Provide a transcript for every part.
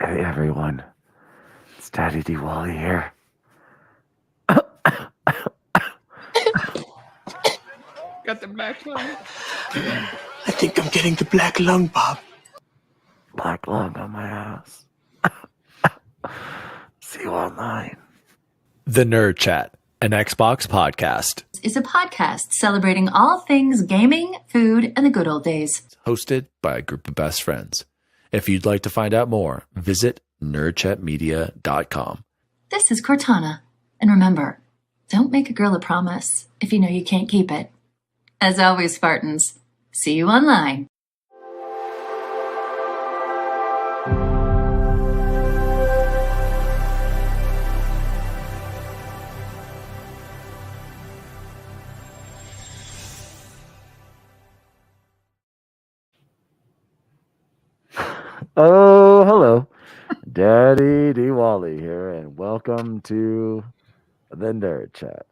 Hey everyone, it's Daddy DWALLY here. Got the black lung. I think I'm getting the black lung, Bob. Black lung on my ass. See you online. The Nerd Chat, an Xbox podcast. Is a podcast celebrating all things gaming, food, and the good old days. Hosted by a group of best friends. If you'd like to find out more, visit nerdchatmedia.com. This is Cortana. And remember, don't make a girl a promise if you know you can't keep it. As always, Spartans, see you online. Oh, hello. Daddy DWALLY here, and welcome to the Nerd Chat,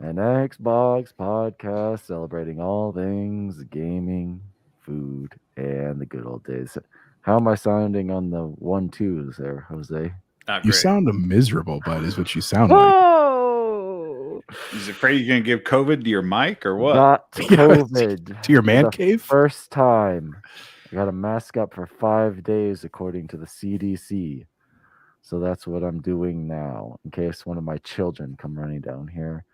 an Xbox podcast celebrating all things gaming, food, and the good old days. How am I sounding on the 1-2s there, Jose? Not You great. sound miserable, bud, is what you sound like. Whoa! He's afraid you're gonna give COVID to your mic or what? Not COVID. To your man The cave? First time. I got to mask up for 5 days according to the CDC. So that's what I'm doing now, in case one of my children come running down here.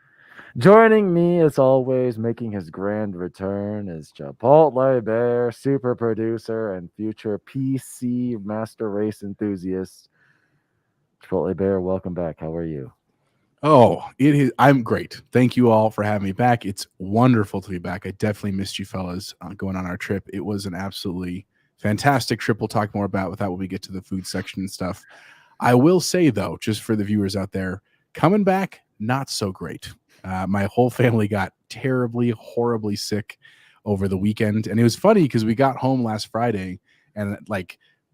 Joining me, as always, making his grand return, is Chipotle Bear, super producer and future PC master race enthusiast. Chipotle Bear, welcome back. How are you? Oh, it is. I'm great. Thank you all for having me back. It's wonderful to be back. I definitely missed you fellas going on our trip. It was an absolutely fantastic trip. We'll talk more about that when we get to the food section and stuff. I will say, though, just for the viewers out there, coming back, not so great. My whole family got terribly, horribly sick over the weekend. And it was funny because we got home last Friday and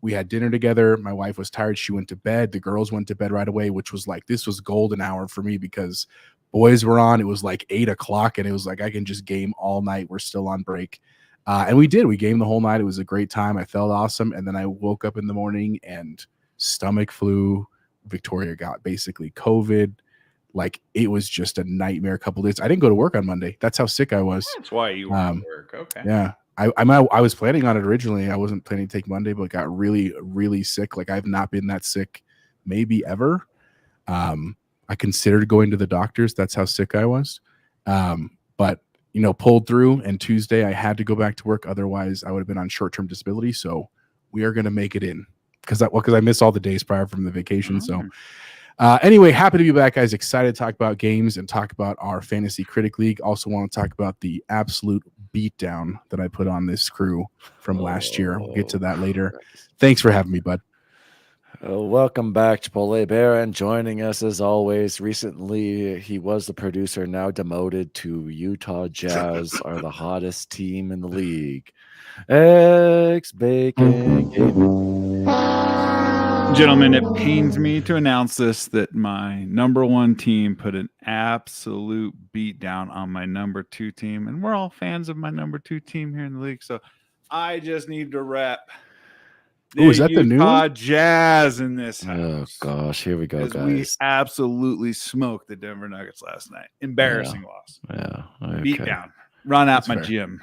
we had dinner together. My wife was tired. She went to bed. The girls went to bed right away, which was this was golden hour for me because boys were on. It was 8 o'clock and it was I can just game all night. We're still on break. And we did. We gamed the whole night. It was a great time. I felt awesome. And then I woke up in the morning and stomach flu. Victoria got basically COVID. It was just a nightmare a couple days. I didn't go to work on Monday. That's how sick I was. That's why you were at work. Okay. Yeah. I was planning on it originally. I wasn't planning to take Monday, but got really, really sick. I've not been that sick maybe ever. I considered going to the doctors. That's how sick I was. But pulled through, and Tuesday I had to go back to work. Otherwise I would have been on short-term disability. So we are going to make it in because I missed all the days prior from the vacation. So anyway, happy to be back, guys. Excited to talk about games and talk about our Fantasy Critic League. Also want to talk about the absolute beatdown that I put on this crew from last year. We'll get to that later. Thanks for having me, bud. Welcome back, Chipotle Bear, and joining us as always. Recently, he was the producer, now demoted to Utah Jazz, are the hottest team in the league. Bacon Gaming. Gentlemen, it pains me to announce this, that my number one team put an absolute beat down on my number two team. And we're all fans of my number two team here in the league. So I just need to rep is that the new Utah Jazz in this house. Oh, gosh. Here we go, guys. We absolutely smoked the Denver Nuggets last night. Embarrassing loss. Yeah. Okay. Beat down. Run out. That's my fair. gym.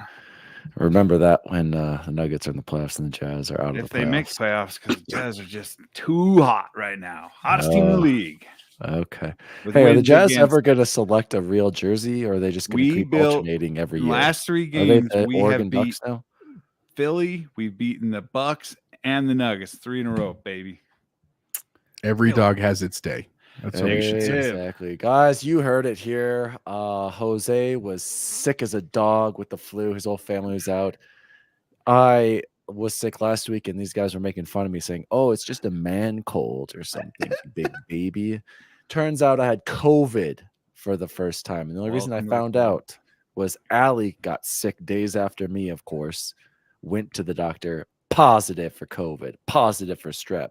Remember that when the Nuggets are in the playoffs and the Jazz are out of the playoffs. If they make playoffs, because the Jazz are just too hot right now. Hottest team in the league. Okay. With Hey, are the wins Jazz against- ever going to select a real jersey, or are they just going to keep alternating every year? Last three Are they games, the we Oregon have beat Ducks now? Philly. We've beaten the Bucks and the Nuggets 3 in a row, baby. Every dog has its day. That's what we should say. Exactly. Guys, you heard it here. Jose was sick as a dog with the flu. His whole family was out. I was sick last week, and these guys were making fun of me, saying, "Oh, it's just a man cold or something, big baby." Turns out I had COVID for the first time, and the only reason I found out was Allie got sick days after me. Of course, went to the doctor, positive for COVID, positive for strep,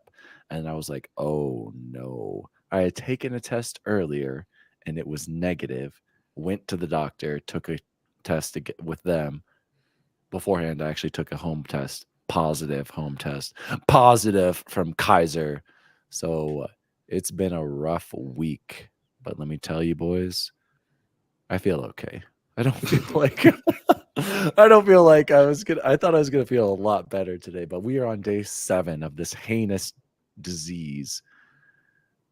and I was like, "Oh no!" I had taken a test earlier, and it was negative. Went to the doctor, took a test with them. Beforehand, I actually took a home test, positive home test, positive from Kaiser. So it's been a rough week, but let me tell you, boys, I feel okay. I don't feel like I don't feel like I thought I was gonna feel a lot better today, but we are on day 7 of this heinous disease.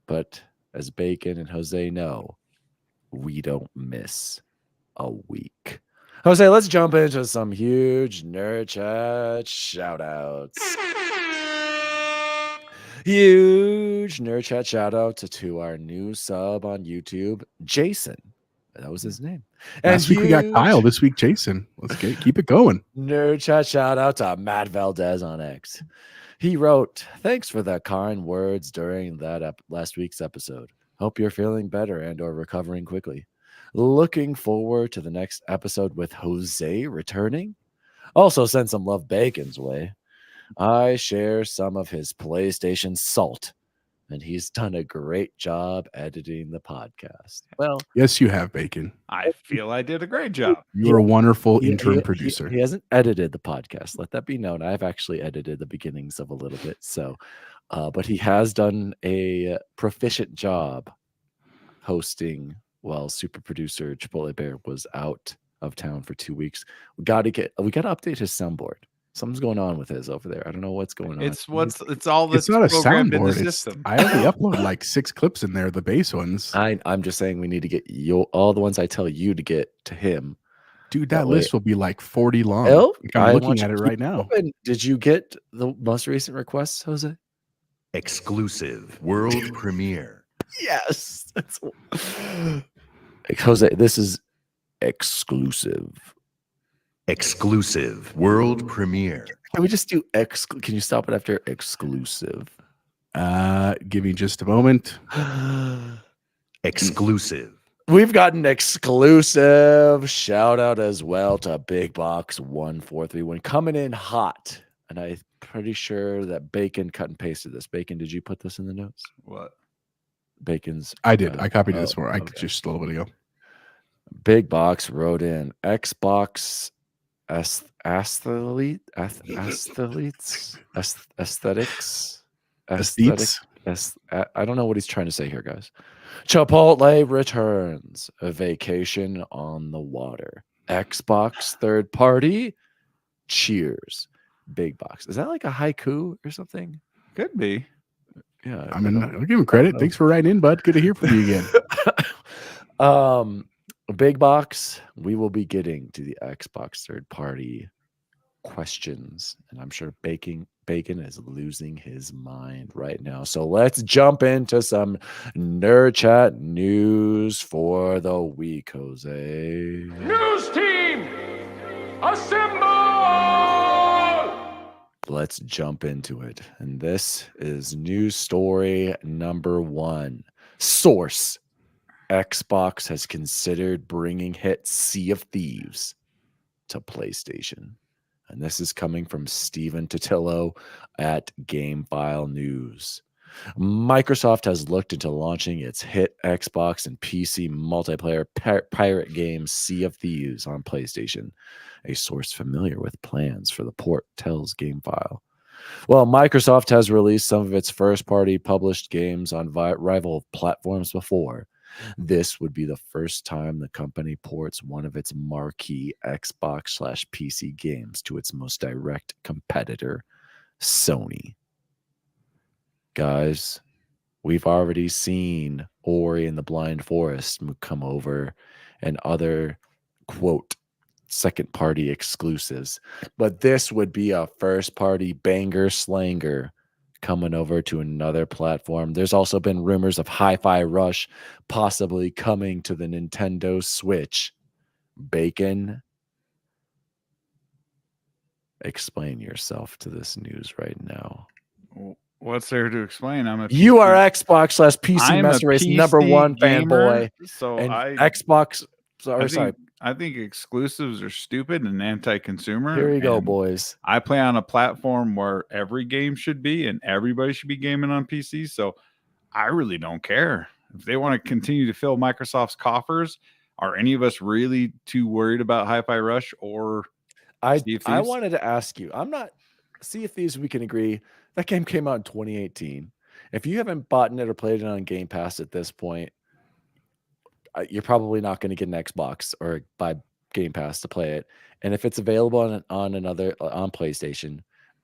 But as Bacon and Jose know, we don't miss a week. Jose, let's jump into some huge nerd chat shout outs. Huge nerd chat shout out to our new sub on YouTube, Jason. That was his name. And Last week we got Kyle. This week, Jason. Let's keep it going. Nerd chat shout out to Matt Valdez on X. He wrote, "Thanks for the kind words during that last week's episode. Hope you're feeling better and or recovering quickly. Looking forward to the next episode with Jose returning. Also send some love Bacon's way. I share some of his PlayStation salt, and he's done a great job editing the podcast." Well, yes, you have, Bacon. I feel I did a great job. You're a wonderful interim producer. He hasn't edited the podcast. Let that be known. I've actually edited the beginnings of a little bit. So, but he has done a proficient job hosting while super producer Chipotle Bear was out of town for 2 weeks. We got to update his soundboard. Something's going on with his over there. I don't know what's going on. It's all that's it's not a programmed in the soundboard. system. I only upload like 6 clips in there, the bass ones. I'm just saying we need to get all the ones I tell you to get to him. Dude, that list will be like 40 long. Oh, I'm looking at it right now. Did you get the most recent requests, Jose? Exclusive world premiere. Yes. Jose, this is exclusive. Exclusive world premiere. Can we just do can you stop it after exclusive? Give me just a moment. Exclusive. We've got an exclusive shout out as well to BigBox 1431 coming in hot. And I'm pretty sure that Bacon cut and pasted this. Bacon, did you put this in the notes? What? Bacon's. I did. I copied this one. Just a little bit ago. BigBox wrote in Xbox aesthetics. I don't know what he's trying to say here, guys. Chipotle returns. A vacation on the water. Xbox third party. Cheers. BigBox. Is that like a haiku or something? Could be. Yeah. I mean, I'll give him credit. Thanks for writing in, bud. Good to hear from you again. BigBox, we will be getting to the Xbox third party questions, and I'm sure Bacon is losing his mind right now. So let's jump into some nerd chat news for the week, Jose. News team, assemble! Let's jump into it. And this is news story number 1. Source: Xbox has considered bringing hit Sea of Thieves to PlayStation. And this is coming from Steven Totillo at GameFile News. Microsoft has looked into launching its hit Xbox and PC multiplayer pirate game Sea of Thieves on PlayStation. A source familiar with plans for the port tells GameFile. Well, Microsoft has released some of its first-party published games on rival platforms before. This would be the first time the company ports one of its marquee Xbox/PC games to its most direct competitor, Sony. Guys, we've already seen Ori and the Blind Forest come over and other, quote, second-party exclusives. But this would be a first-party banger slanger coming over to another platform. There's also been rumors of Hi-Fi Rush possibly coming to the Nintendo Switch. Bacon, explain yourself to this news right now. What's there to explain? You are Xbox/PC Master Race #1 fanboy. So and Xbox. Sorry. I think exclusives are stupid and anti-consumer. Here you go, boys. I play on a platform where every game should be, and everybody should be gaming on PC. So I really don't care if they want to continue to fill Microsoft's coffers. Are any of us really too worried about Hi-Fi Rush or I wanted to ask you. I'm not Sea of Thieves, we can agree that game came out in 2018. If you haven't bought it or played it on Game Pass at this point, you're probably not going to get an Xbox or buy Game Pass to play it. And if it's available on PlayStation,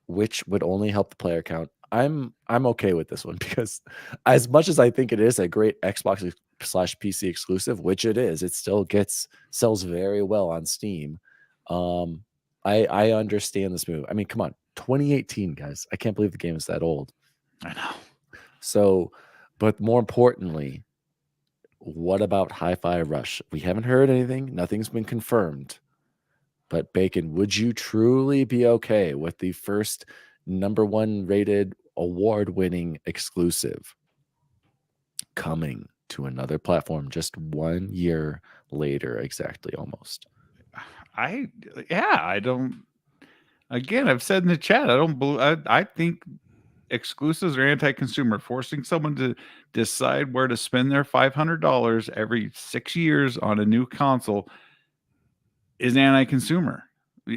which would only help the player count, I'm okay with this one, because as much as I think it is a great Xbox / PC exclusive, which it is, it still sells very well on Steam. I understand this move. I mean, come on, 2018, guys. I can't believe the game is that old. I know. So, but more importantly, what about Hi-Fi Rush? We haven't heard anything. Nothing's been confirmed. But Bacon, would you truly be okay with the first #1 rated award-winning exclusive coming to another platform just 1 year later, exactly, almost? I don't. Again, I've said in the chat, I think exclusives are anti-consumer. Forcing someone to decide where to spend their $500 every 6 years on a new console is anti-consumer.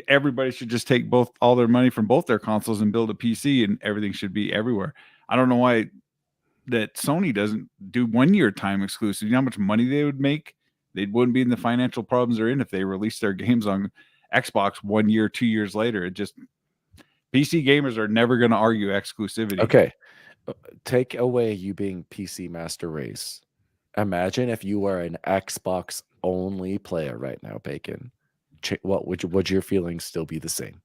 Everybody should just take all their money from both their consoles and build a PC, and everything should be everywhere. I don't know why that Sony doesn't do 1 year time exclusive. You know how much money they would make? They wouldn't be in the financial problems they're in if they released their games on Xbox 1 year, 2 years later. PC gamers are never going to argue exclusivity. Okay. Take away you being PC master race. Imagine if you were an Xbox only player right now, Bacon. What would your feelings still be the same?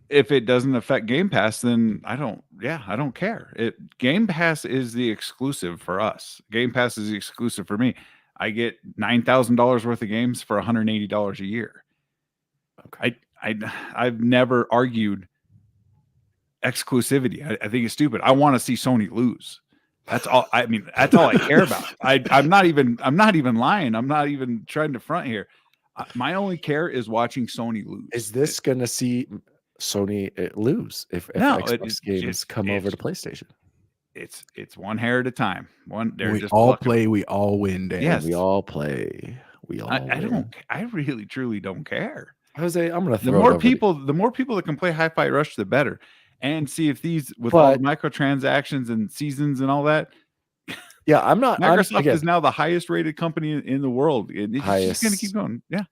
If it doesn't affect Game Pass, then I don't care. Game Pass is the exclusive for us. Game Pass is the exclusive for me. I get $9,000 worth of games for $180 a year. Okay. I've never argued exclusivity. I think it's stupid. I want to see Sony lose. That's all. I mean, that's all I care about. I'm not even lying. I'm not even trying to front here. My only care is watching Sony lose. Is this going to see Sony lose if Xbox games come over to PlayStation? It's one hair at a time. We all play, we all win. Dan. Yes, we all play. We all. I really truly don't care. Jose, I'm gonna throw the more people that can play Hi-Fi Rush, the better. And see if these with all the microtransactions and seasons and all that. Yeah, I'm not. Microsoft is now the highest rated company in the world. It's just going to keep going. Yeah.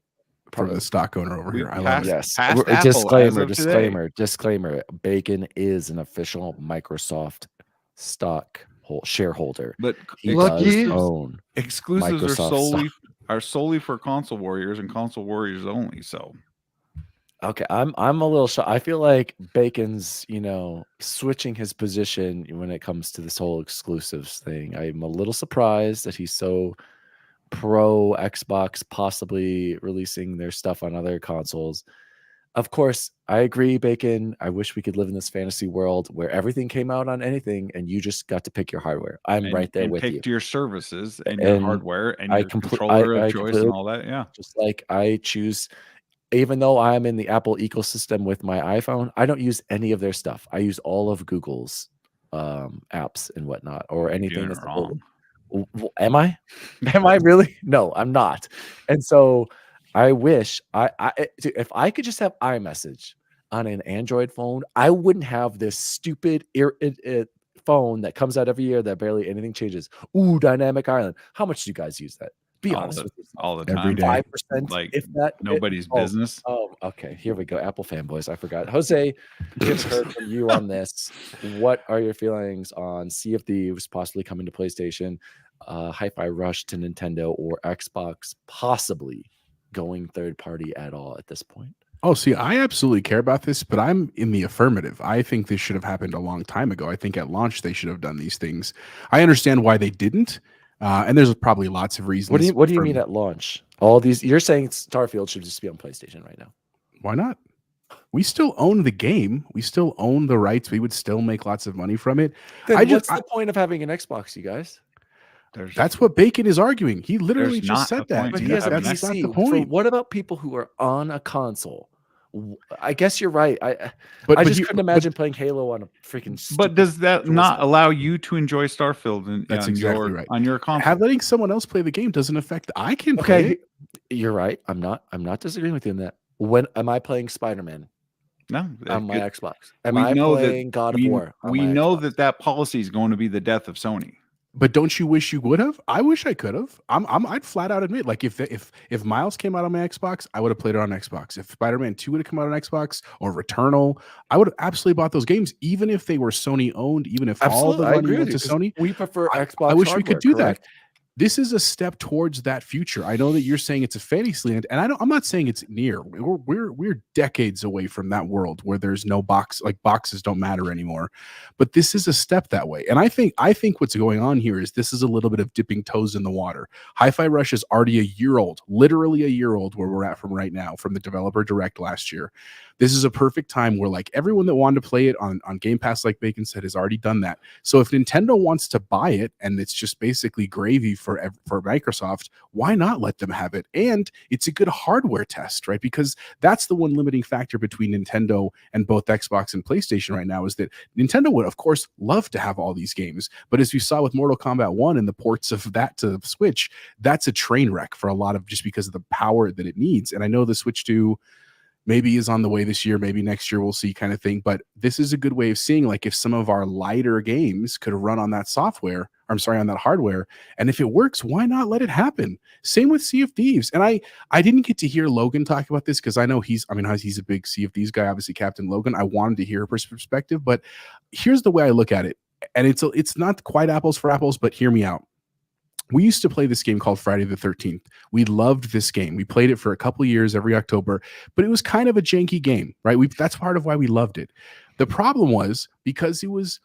From the stock owner over here. I love it. Yes. Disclaimer. Bacon is an official Microsoft stock shareholder. But he does own exclusives Microsoft are solely for console warriors and console warriors only. So okay, I'm a little shocked. I feel like Bacon's, switching his position when it comes to this whole exclusives thing. I'm a little surprised that he's so pro Xbox possibly releasing their stuff on other consoles. Of course, I agree, Bacon. I wish we could live in this fantasy world where everything came out on anything and you just got to pick your hardware. I'm right there with you. Picked your services and your hardware and your controller of choice and all that. Yeah. Just like I choose, even though I'm in the Apple ecosystem with my iPhone, I don't use any of their stuff. I use all of Google's apps and whatnot, or anything that's wrong. Am I? Am I really? No, I'm not. And so I wish if I could just have iMessage on an Android phone, I wouldn't have this stupid phone that comes out every year that barely anything changes. Ooh, Dynamic Island. How much do you guys use that? Be honest with you. All the time. Every day. 5%, like if that. Nobody's business. Oh, okay. Here we go. Apple fanboys. I forgot. Jose, just heard from you on this. What are your feelings on Sea of Thieves possibly coming to PlayStation, Hi-Fi Rush to Nintendo, or Xbox possibly going third party at all at this point? Oh, see, I absolutely care about this, but I'm in the affirmative. I think this should have happened a long time ago. I think at launch they should have done these things. I understand why they didn't, and there's probably lots of reasons. What do you mean at launch? All these, you're saying Starfield should just be on PlayStation right now? Why not? We still own the game. We still own the rights. We would still make lots of money from it. Then what's the point of having an Xbox, you guys? That's what Bacon is arguing. He literally just said that. But he has a PC. Not the point. What about people who are on a console? I guess you're right. I couldn't imagine playing Halo on a freaking. But does that not allow you to enjoy Starfield? That's exactly right. On your console, letting someone else play the game doesn't affect. I can play it. You're right. I'm not disagreeing with you in that. When am I playing Spider-Man No, on my good. Xbox. Am We I know playing that God of we, War? On we my know Xbox? that policy is going to be the death of Sony. But don't you wish you would have? I wish I could have. I'd flat out admit, like if Miles came out on my Xbox, I would have played it on Xbox. If Spider-Man 2 would have come out on Xbox or Returnal, I would have absolutely bought those games, even if they were Sony owned, even if all the Absolutely, I money agree went with to you, 'cause Sony. we prefer Xbox I wish we hardware, could do correct? that. This is a step towards that future. I know that you're saying it's a fantasy land, and I'm not saying it's near. We're decades away from that world where there's no box, like boxes don't matter anymore. But this is a step that way. And I think what's going on here is this is a little bit of dipping toes in the water. Hi-Fi Rush is already a year old, literally a year old where we're at from right now, from the developer direct last year. This is a perfect time where like everyone that wanted to play it on Game Pass, like Bacon said, has already done that. So if Nintendo wants to buy it and it's just basically gravy for Microsoft, why not let them have it? And it's a good hardware test, right? Because that's the one limiting factor between Nintendo and both Xbox and PlayStation right now is that Nintendo would, of course, love to have all these games. But as we saw with Mortal Kombat 1 and the ports of that to Switch, that's a train wreck for a lot of just because of the power that it needs. And I know the Switch 2 maybe is on the way this year, maybe next year, we'll see kind of thing. But this is a good way of seeing like if some of our lighter games could run on that software, I'm sorry, on that hardware. And if it works, why not let it happen? Same with Sea of Thieves. And I didn't get to hear Logan talk about this because I know he's a big Sea of Thieves guy, obviously Captain Logan. I wanted to hear her perspective, but here's the way I look at it. And it's not quite apples for apples, but hear me out. We used to play this game called Friday the 13th. We loved this game. We played it for a couple of years every October, but it was kind of a janky game, right? That's part of why we loved it. The problem was because it was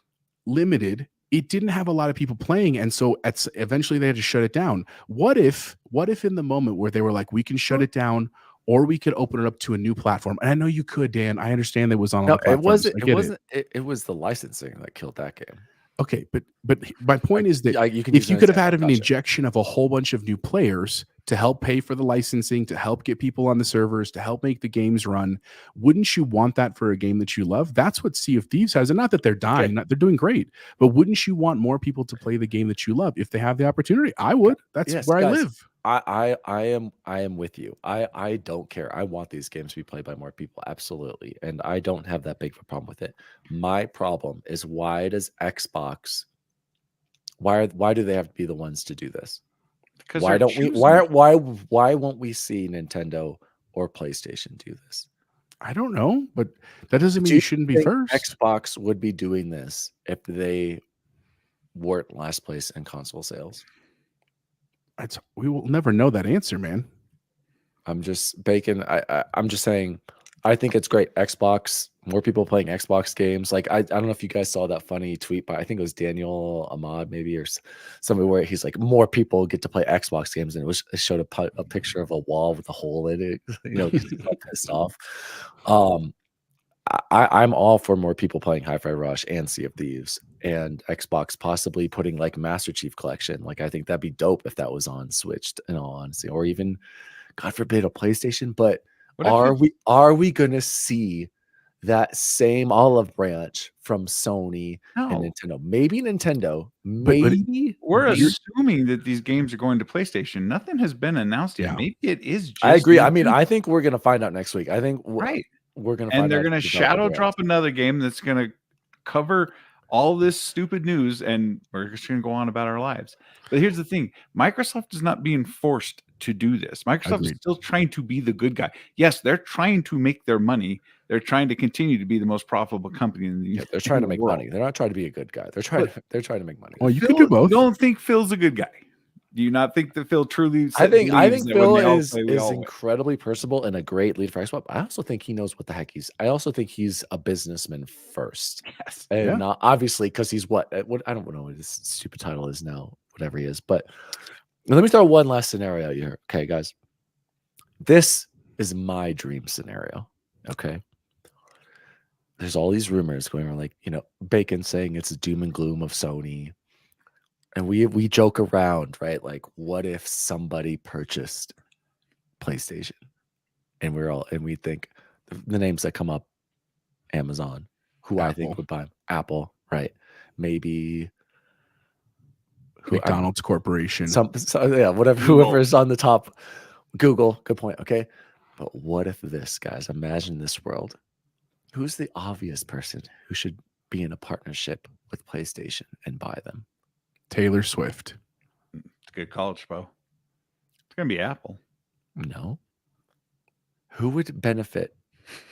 limited, it didn't have a lot of people playing, and so eventually they had to shut it down. What if in the moment where they were like, we can shut it down, or we could open it up to a new platform? And I know you could, Dan. I understand that it was on all the platforms. It was the licensing that killed that game. Okay, but my point is that if you could have had an injection of a whole bunch of new players to help pay for the licensing, to help get people on the servers, to help make the games run, wouldn't you want that for a game that you love? That's what Sea of Thieves has. And not that they're dying, they're doing great, but wouldn't you want more people to play the game that you love if they have the opportunity? I would. That's where I live. I am with you. I don't care. I want these games to be played by more people, absolutely, and I don't have that big of a problem with it. My problem is why does Xbox? Why do they have to be the ones to do this? Because why don't we? Why won't we see Nintendo or PlayStation do this? I don't know, but that doesn't mean you shouldn't be first. Xbox would be doing this if they weren't last place in console sales. We will never know that answer, man. I'm just Bacon. I'm just saying. I think it's great. Xbox, more people playing Xbox games. Like I don't know if you guys saw that funny tweet, but I think it was Daniel Ahmad maybe or somebody where he's like, more people get to play Xbox games, and it showed a picture of a wall with a hole in it. You know, he's pissed off. I'm all for more people playing Hi-Fi Rush and Sea of Thieves, and Xbox possibly putting like Master Chief Collection. Like I think that'd be dope if that was on Switch, in all honesty, or even, God forbid, a PlayStation. But are we gonna see that same olive branch from Sony and Nintendo? Maybe Nintendo. Maybe we're assuming that these games are going to PlayStation. Nothing has been announced yet. Maybe it is. Just I agree. I mean, I think we're gonna find out next week. I think we're gonna find out. And they're gonna shadow drop another game that's gonna cover all this stupid news, and we're just gonna go on about our lives. But here's the thing: Microsoft is not being forced to do this. Microsoft is still trying to be the good guy. Yes, they're trying to make their money. They're trying to continue to be the most profitable company in the they're trying to make money. They're not trying to be a good guy. They're trying to make money. Well, you can do both. Don't think Phil's a good guy. Do you not think that Phil truly? I think Phil is incredibly personable and a great lead for Xbox. I also think he knows what the heck I also think he's a businessman first. Yes, and not obviously because he's what I don't know what his stupid title is now, whatever he is. But let me throw one last scenario here. Okay, guys, this is my dream scenario. Okay. There's all these rumors going on, like, you know, Bacon saying it's a doom and gloom of Sony. And we joke around, right? Like, what if somebody purchased PlayStation? And we think the names that come up, Amazon, who I think would buy them, Apple, right? Maybe McDonald's Corporation. Whoever is on the top. Google, good point. Okay. But what if this, guys, imagine this world. Who's the obvious person who should be in a partnership with PlayStation and buy them? Taylor Swift. It's a good college, Bo. It's gonna be Apple. No. Who would benefit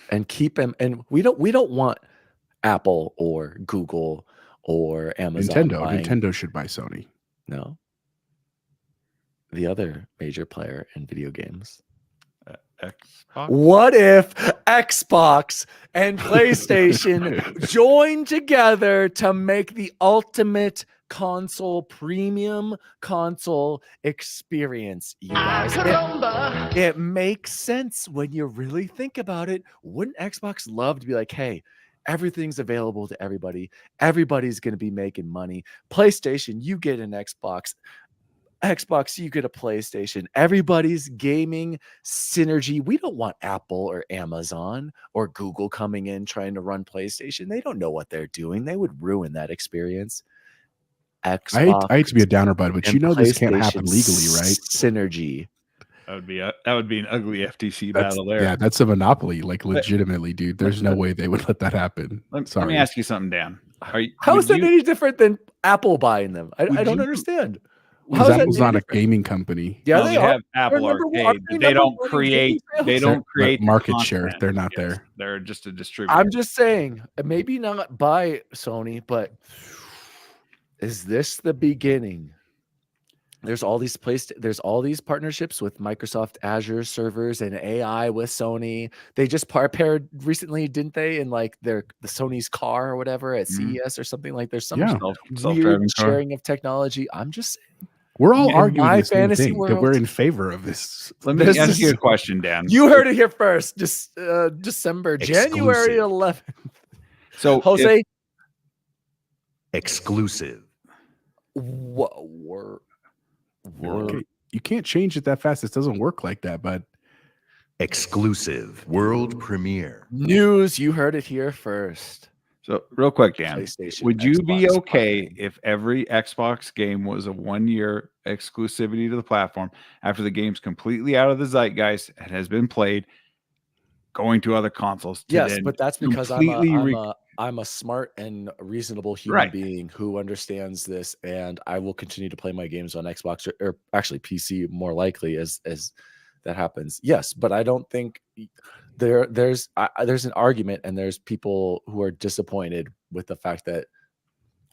and keep them? And we don't want Apple or Google or Amazon. Nintendo should buy Sony. No. The other major player in video games. Xbox. What if Xbox and PlayStation join together to make the ultimate console, premium console experience, you guys? It makes sense when you really think about it. Wouldn't Xbox love to be like, hey, everything's available to everybody. Everybody's going to be making money. PlayStation, you get an Xbox. Xbox, you get a PlayStation. Everybody's gaming synergy. We don't want Apple or Amazon or Google coming in trying to run PlayStation. They don't know what they're doing. They would ruin that experience. Xbox, I hate to be a downer, bud, but you know this can't happen legally, right? Synergy. That would be an ugly FTC battle there. Yeah, that's a monopoly, like legitimately, dude. There's no way they would let that happen. Let me ask you something, Dan. How is that any different than Apple buying them? I don't understand. Because Apple's not a gaming company. Yeah, they have Apple Arcade. They don't create market share. They're not there. They're just a distributor. I'm just saying, maybe not buy Sony, but is this the beginning? There's all these partnerships with Microsoft Azure servers and AI with Sony. They just paired recently, didn't they? In like the Sony's car or whatever at CES or something like. There's some weird sharing of technology. I'm just saying. We're all arguing the same fantasy thing, that we're in favor of this. Let me ask you a question, Dan. You heard it here first. Just January 11th. So Jose, Exclusive. Okay. You can't change it that fast. It doesn't work like that, bud. Exclusive. World premiere. News. You heard it here first. So real quick, Dan, PlayStation, would you be Xbox okay platform. if every Xbox game was a 1-year exclusivity to the platform after the game's completely out of the zeitgeist and has been played, going to other consoles? Yes, but that's because I'm a smart and reasonable human being who understands this, and I will continue to play my games on Xbox or actually PC more likely as that happens. Yes, but I don't think there's an argument, and there's people who are disappointed with the fact that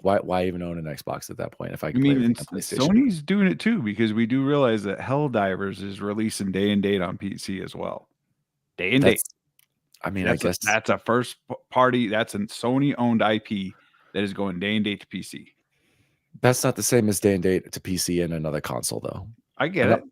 why even own an Xbox at that point if I can play on PlayStation? Sony's doing it too, because we do realize that Helldivers is releasing day and date on PC as well. Day and date. I mean, I guess that's a first party. That's a Sony owned IP that is going day and date to PC. That's not the same as day and date to PC and another console, though. I get it.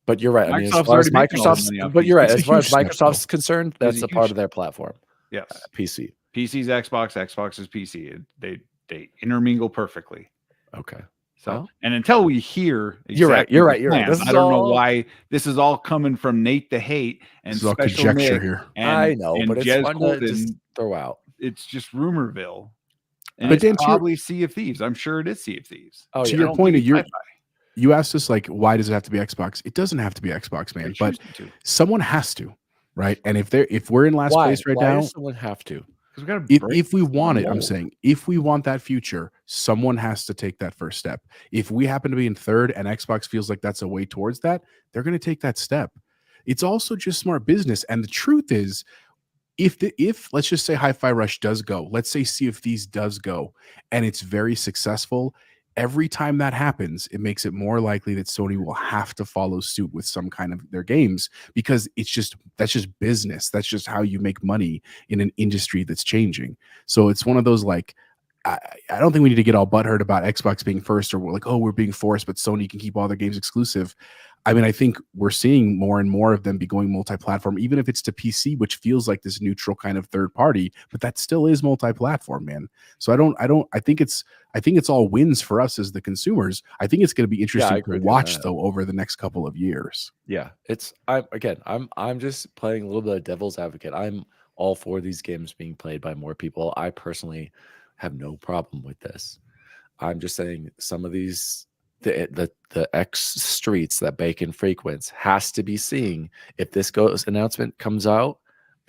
But you're right. I mean, as far as Microsoft's, but you're right. As far as Microsoft's concerned, that's a part of their platform. Yes. PC. PC's Xbox. Xbox is PC. They intermingle perfectly. Okay. So, and until we hear, you're right. You're right. I don't know why this is all coming from Nate the Hate and this is all conjecture Nick here. I know, but it's fun to just throw out. It's just Rumorville. And but it's probably Sea of Thieves. I'm sure it is Sea of Thieves. Oh, to your point, you asked us like, why does it have to be Xbox? It doesn't have to be Xbox, man. But someone has to, right? And if we're in last place right now, does someone have to? If we want it, I'm saying, if we want that future, someone has to take that first step. If we happen to be in third and Xbox feels like that's a way towards that, they're going to take that step. It's also just smart business. And the truth is, if let's just say Hi-Fi Rush does go, let's say Sea of Thieves does go, and it's very successful, every time that happens, it makes it more likely that Sony will have to follow suit with some kind of their games, because that's just business. That's just how you make money in an industry that's changing. So it's one of those like, I don't think we need to get all butthurt about Xbox being first, or we're like, oh, we're being forced, but Sony can keep all their games exclusive. I mean, I think we're seeing more and more of them be going multi-platform, even if it's to PC, which feels like this neutral kind of third party, but that still is multi-platform, man. So I think it's all wins for us as the consumers. I think it's going to be interesting to watch though over the next couple of years. Yeah, I'm just playing a little bit of devil's advocate. I'm all for these games being played by more people. I personally have no problem with this. I'm just saying some of these the X streets that Bacon frequents has to be seeing, if this announcement comes out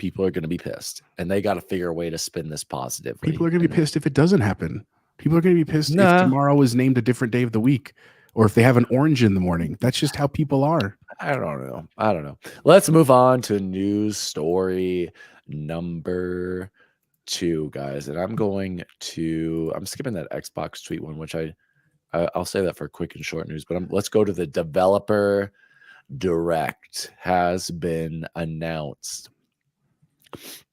people are going to be pissed, and they got to figure a way to spin this positively. People are going to be pissed if it doesn't happen. People are going to be pissed Nah. if tomorrow is named a different day of the week, or if they have an orange in the morning. That's just how people are. I don't know. Let's move on to news story number 2, guys. And I'm skipping that Xbox tweet one, which I'll say that for quick and short news, but let's go to the developer direct has been announced.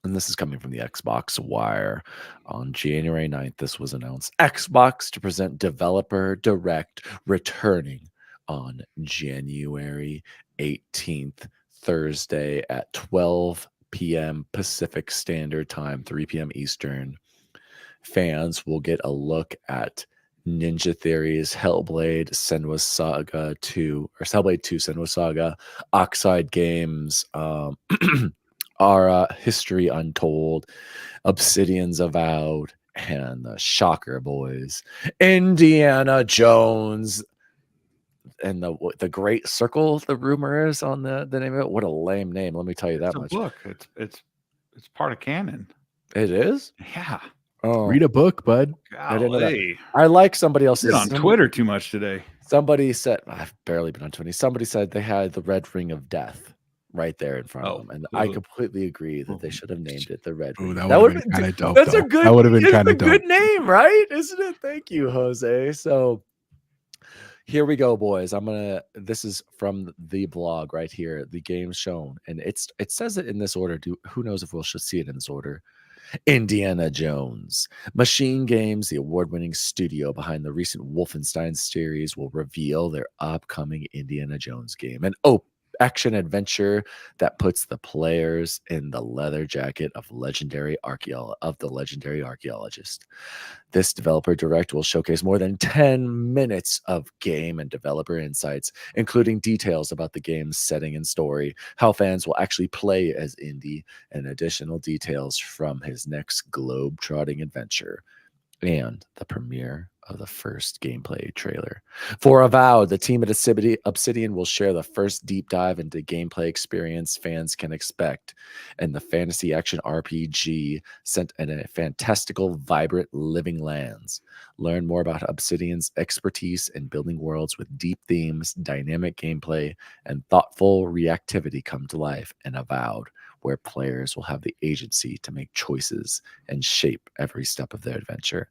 And this is coming from the Xbox Wire. On January 9th, this was announced. Xbox to present developer direct returning on January 18th, Thursday at 12 p.m. Pacific Standard Time, 3 p.m. Eastern. Fans will get a look at Ninja Theory's Hellblade Senua's Saga 2, or Hellblade 2 Senua's Saga, Oxide Games, Ara History Untold, Obsidian's Avowed, and the Shocker Boys, Indiana Jones, and the Great Circle. The rumor is on the name of it. What a lame name! Let me tell you that much. Look, it's part of canon. It is. Yeah. Oh, Read a book, bud. I didn't know that. Golly. I like somebody else's You're on Twitter too much today. Somebody said, I've barely been on Twitter. Somebody said they had the Red Ring of Death right there in front of them, and I completely agree that they should have named it the Red Ring. That would have been kind of dope. That's a good. That would have been kind of dope. Good name, right? Isn't it? Thank you, Jose. So here we go, boys. This is from the blog right here. The game shown, and it says it in this order. Who knows if we'll see it in this order? Indiana Jones. Machine Games, the award-winning studio behind the recent Wolfenstein series, will reveal their upcoming Indiana Jones game, an action adventure that puts the players in the leather jacket of the legendary archaeologist. This developer direct will showcase more than 10 minutes of game and developer insights, including details about the game's setting and story, how fans will actually play as Indy, and additional details from his next globe-trotting adventure, and the premiere of the first gameplay trailer. For Avowed, the team at Obsidian will share the first deep dive into gameplay experience fans can expect, and the fantasy action RPG set in a fantastical, vibrant living lands. Learn more about Obsidian's expertise in building worlds with deep themes, dynamic gameplay, and thoughtful reactivity come to life in Avowed, where players will have the agency to make choices and shape every step of their adventure.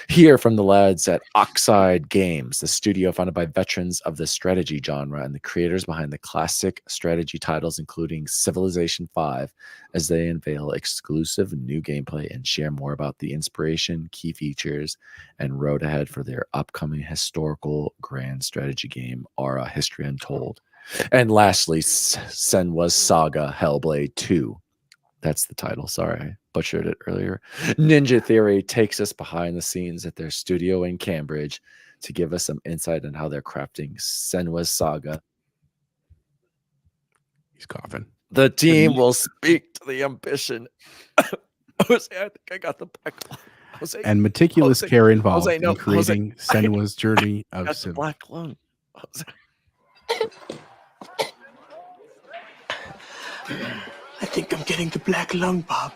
Hear from the lads at Oxide Games, the studio founded by veterans of the strategy genre and the creators behind the classic strategy titles, including Civilization V, as they unveil exclusive new gameplay and share more about the inspiration, key features, and road ahead for their upcoming historical grand strategy game, Ara History Untold. And lastly, Senua's Saga Hellblade 2. That's the title. Sorry, I butchered it earlier. Ninja Theory takes us behind the scenes at their studio in Cambridge to give us some insight on how they're crafting Senua's Saga. He's coughing. The team will speak to the ambition. Jose, I think I got the back. Jose, and meticulous care involved Jose, no, in creating Senua's journey of got the black lung. Jose. I think I'm getting the black lung, Bob.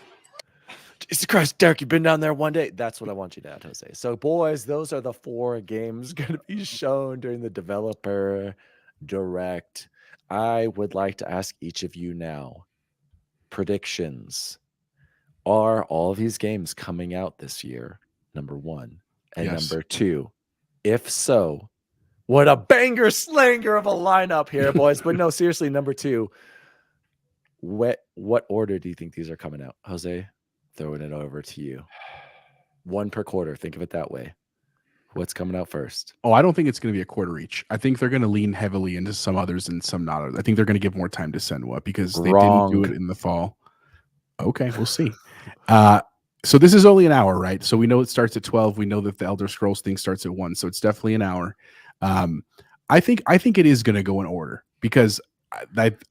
Jesus Christ, Derek, you've been down there one day. That's what I want you to add, Jose. So, boys, those are the 4 games going to be shown during the developer direct. I would like to ask each of you now, predictions. Are all of these games coming out this year? Number 1. And yes. Number 2, if so, what a banger slanger of a lineup here, boys. But no, seriously, number 2, what order do you think these are coming out? Jose, throwing it over to you. 1 per quarter. Think of it that way. What's coming out first? Oh, I don't think it's going to be a quarter each. I think they're going to lean heavily into some others and some not. I think they're going to give more time to Senua because they didn't do it in the fall. Okay, we'll see. So this is only an hour, right? So we know it starts at 12. We know that the Elder Scrolls thing starts at 1. So it's definitely an hour. I think it is going to go in order because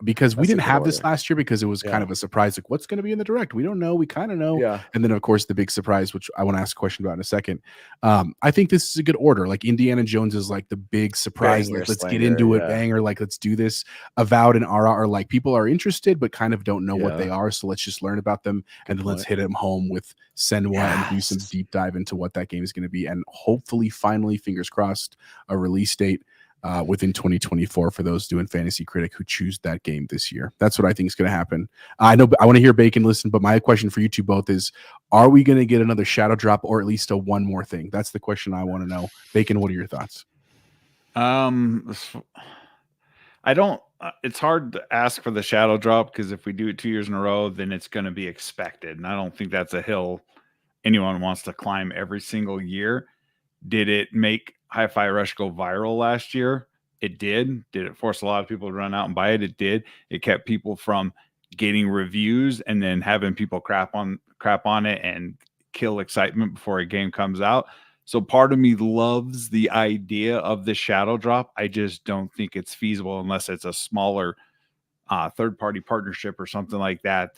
because we That's a didn't good have this order. last year because it was kind Yeah. of a surprise. Like, what's going to be in the direct? We don't know. We kind of know. Yeah. And then, of course, the big surprise, which I want to ask a question about in a second. I think this is a good order. Like Indiana Jones is like the big surprise. Banger Like, let's get slanger, into it, yeah. banger. Like, let's do this. Avowed and Ara are like people are interested, but kind of don't know what they Yeah. are. So let's just learn about them and then let's point. hit them home with Senwa and do some Yes. deep dive into what that game is going to be. And hopefully, finally, fingers crossed, a release date. Within 2024 for those doing Fantasy Critic who choose that game this year. That's what I think is going to happen. I know I want to hear Bacon listen, but my question for you two both is, are we going to get another shadow drop or at least a one more thing? That's the question I want to know. Bacon, what are your thoughts? I don't, it's hard to ask for the shadow drop because if we do it 2 years in a row, then it's going to be expected. And I don't think that's a hill anyone wants to climb every single year. Did it make Hi-Fi Rush go viral last year? It did. Did it force a lot of people to run out and buy it? It did. It kept people from getting reviews and then having people crap on it and kill excitement before a game comes out. So part of me loves the idea of the shadow drop. I just don't think it's feasible unless it's a smaller third-party partnership or something like that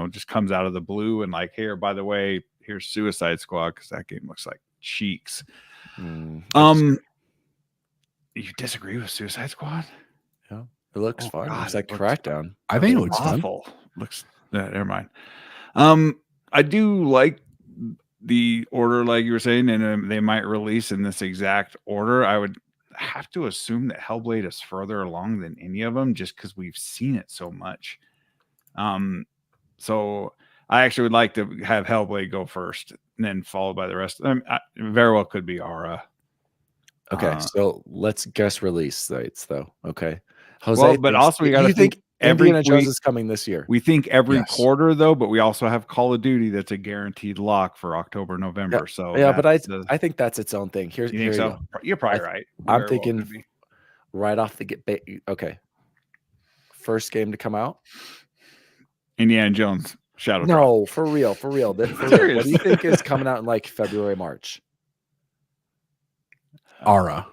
just comes out of the blue and like, here, by the way, here's Suicide Squad, because that game looks like cheeks. You disagree with Suicide Squad? Yeah, it looks fun. God, It's like it looks Crackdown. I think it looks fun. awful. Looks never mind. I do like the order, like you were saying, and they might release in this exact order. I would have to assume that Hellblade is further along than any of them, just because we've seen it so much. So I actually would like to have Hellblade go first, and then followed by the rest. Very well could be Aura. Okay, so let's guess release dates, though. Okay, Jose. Well, but also we got to think Indiana Jones is coming this year. We think every Yes. quarter, though, but we also have Call of Duty that's a guaranteed lock for October, November. So yeah, but I think that's its own thing. you think so? You're probably right. I'm thinking right off the get. Okay, first game to come out. Indiana Jones Shadow. No, for real. For real. What do you think is coming out in like February, March? Ara.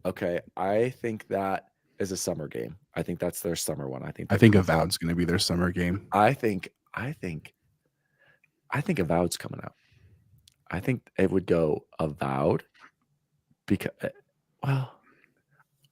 Okay, I think that is a summer game. I think that's their summer one. I think Avowed's going to be their summer game. I think Avowed's coming out. I think it would go Avowed because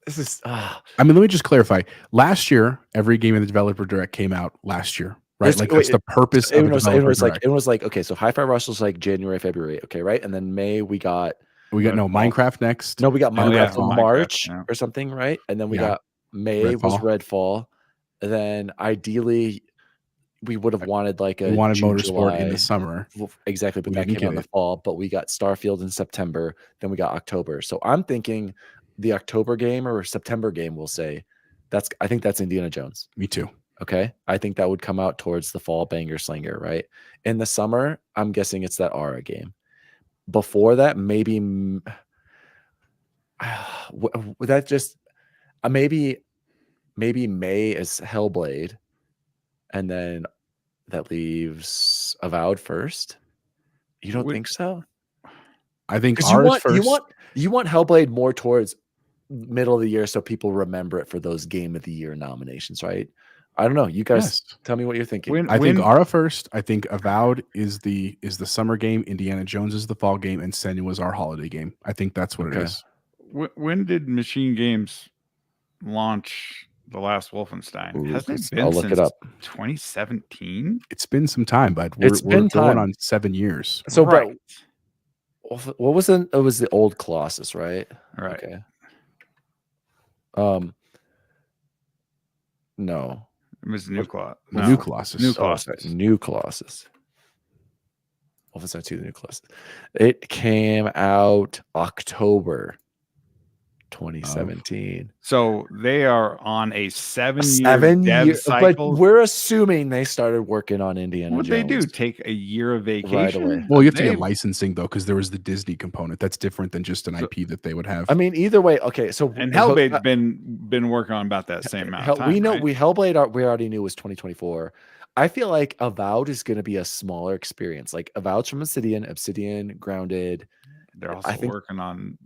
this is I mean, let me just clarify. Last year, every game in the developer direct came out last year, right? This- Like that's the purpose of the developer direct. it was like okay, so Hi-Fi Rush was like January, February, okay, right? And then May we got Minecraft next. No, we got Minecraft in Minecraft, March yeah. or something, right? And then we Yeah. got May was Redfall. Redfall. And then ideally we would have wanted like a We wanted June, Motorsport in July. the summer. Well, exactly, but We that didn't came out in get the it. fall. But we got Starfield in September, then we got October. So I'm thinking the October game or September game, we'll say, I think that's Indiana Jones. Me too. Okay. I think that would come out towards the fall banger slinger, right? In the summer, I'm guessing it's that Aura game. Before that, maybe that just maybe May is Hellblade, and then that leaves Avowed first. You don't think so? I think Because Ara's first. you want Hellblade more towards middle of the year so people remember it for those Game of the Year nominations, right? I don't know. You guys tell me what you're thinking. I think Ara first. I think Avowed is the summer game. Indiana Jones is the fall game, and Senua was our holiday game. I think that's what it is. When did Machine Games launch the last Wolfenstein? Ooh, Hasn't it been I'll look since it up. 2017? It's been some time, but we're going on 7 years. So, right. but what was it? It was the old Colossus, right? Right. Okay. No. It was New Colossus. New Colossus. New Oh, Colossus. sorry, New Colossus. Wolfenstein 2, the New Colossus. It came out October 2017. So they are on a 7-year dev cycle. But we're assuming they started working on Indiana What Jones. they do? Take a year of vacation? Right away. Well, you have to get licensing though, because there was the Disney component. That's different than just an IP that they would have. I mean, either way, okay. So And Hellblade's been working on about that same amount of time. we know right? Hellblade we already knew was 2024. I feel like Avowed is going to be a smaller experience. Like Avowed's from Obsidian, Grounded. They're also working on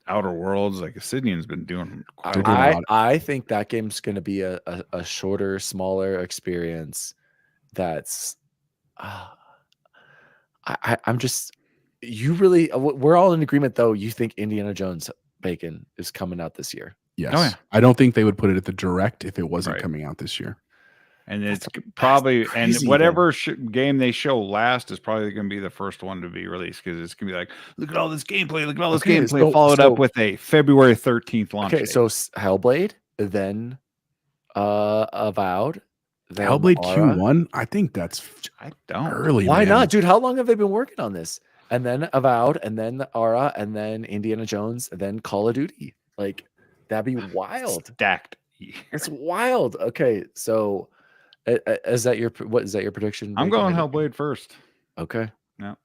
Outer Worlds, like Obsidian's been doing quite They're doing a lot. I think that game's going to be a shorter, smaller experience. That's I'm just you really we're all in agreement though. You think Indiana Jones Bacon is coming out this year? Yes. Oh, yeah. I don't think they would put it at the direct if it wasn't Right. coming out this year. And it's probably crazy, and whatever game they show last is probably going to be the first one to be released because it's going to be like, look at all this gameplay, look at all this Okay, gameplay, so- followed so- up with a February 13th launch. Okay, date. so Hellblade, then Avowed, then Hellblade Aura. Q1, I think that's I don't. early. Why man. not, dude? How long have they been working on this? And then Avowed, and then Aura, and then Indiana Jones, and then Call of Duty. Like that'd be wild. Stacked. It's wild. Okay, so is that your prediction? I'm Bacon? going Hellblade first. Okay. Yeah.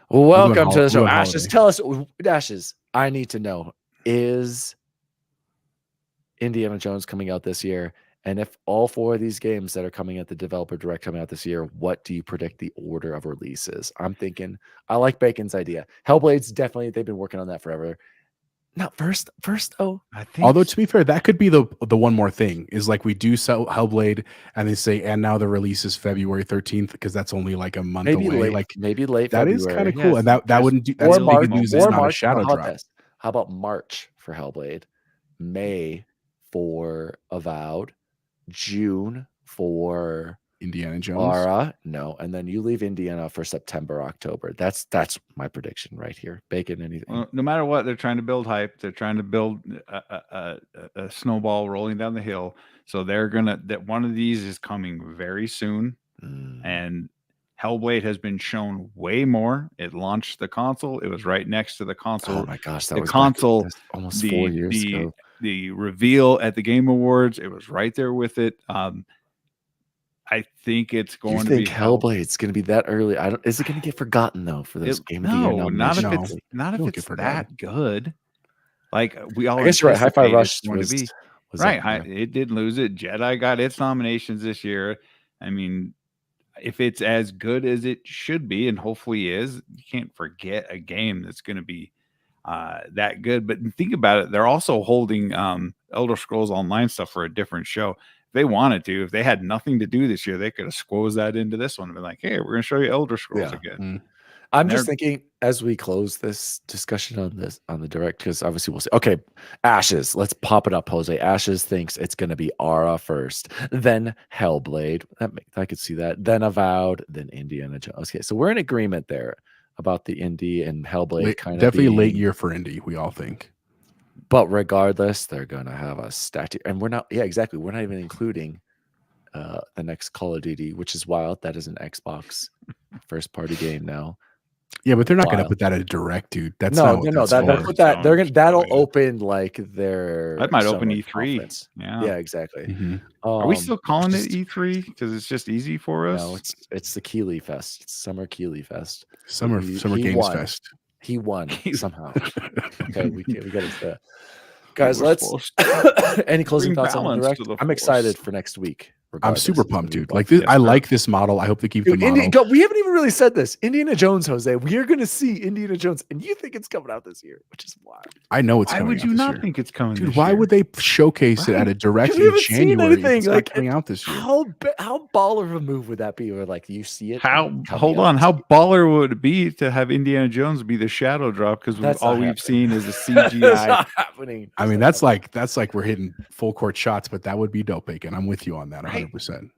Well, welcome to the show, going Ashes. holiday. Tell us, Ashes. I need to know: is Indiana Jones coming out this year? And if all 4 of these games that are coming at the developer direct coming out this year, what do you predict the order of releases? I'm thinking I like Bacon's idea. Hellblade's definitely they've been working on that forever. Not first though. I think. Although to be fair, that could be the one more thing is like we do sell Hellblade and they say and now the release is February 13th because that's only like a month Maybe away. late, Like maybe late. that is February. kind of cool, Yes, and that just- wouldn't do that's Or big March. news. Or It's not a March. shadow How about drop. this? How about March for Hellblade? May for Avowed. June for Indiana Jones. Aura. No, and then you leave Indiana for September, October. That's my prediction right here. Bacon, anything? Well, no matter what, they're trying to build hype. They're trying to build a snowball rolling down the hill. So they're that one of these is coming very soon. And Hellblade has been shown way more. It launched the console. It was right next to the console. Oh my gosh, that the was console, that's almost 4 years ago. The reveal at the Game Awards, it was right there with it. I think it's going You to think be Hellblade's going to be that early? I don't. Is it going to get forgotten though for this game of the year? No, not if nomination? it's not if Don't it's get forgotten. that good. Like we all I guess you're right. Hi-Fi anticipate Rush it's going to be. was Right. up there. It did lose it. Jedi got its nominations this year. I mean, if it's as good as it should be, and hopefully is, you can't forget a game that's going to be that good. But think about it. They're also holding Elder Scrolls Online stuff for a different show. If they wanted to, if they had nothing to do this year, they could have squozed that into this one and been like, hey, we're going to show you Elder Scrolls Yeah. again. I'm just thinking as we close this discussion on the direct, because obviously we'll see. Okay, Ashes. Let's pop it up, Jose. Ashes thinks it's going to be Aura first, then Hellblade. I could see that. Then Avowed, then Indiana Jones. Okay, so we're in agreement there about the Indie and Hellblade kind of Definitely a late being- year for Indy, we all think. But regardless, they're gonna have a statue, and we're not. Yeah, exactly. We're not even including the next Call of Duty, which is wild. That is an Xbox first party game now. Yeah, but they're not going to Wild. put that at a direct, dude. That's no, not what no, that's that, for. put that they're gonna that'll Oh, yeah. open like their. That might open summer E3. conference. Yeah, exactly. Mhm. Are we Um, still calling just- it E3 because it's just easy for us? No, it's the Keeley Fest. It's Summer Keeley Fest. Summer He Games won. Fest. He won somehow. Okay, we got into that. We Guys, were let's. supposed Any closing bring thoughts on the balance direct? to the I'm excited force. for next week. I'm regardless. super It's gonna pumped, be dude. fun. Like this, Yes, I sir. like this model. I hope they keep Dude, the model. we haven't even really said this. Indiana Jones, Jose. We are going to see Indiana Jones, and you think it's coming out this year, which is wild. I know it's Why coming would out you this not year. think it's coming? Dude, this why year? would they showcase it at a direct Because we in haven't seen January? if anything. It's not Like, coming out this year. How baller of a move would that be? Or like you see it? How coming hold out on? this How year? baller would it be to have Indiana Jones be the shadow drop? Because That's all not we've happening. seen is a That's CGI. not happening. I mean, that's like we're hitting full court shots, but that would be dope, Bacon. I'm with you on that, Right. 100%.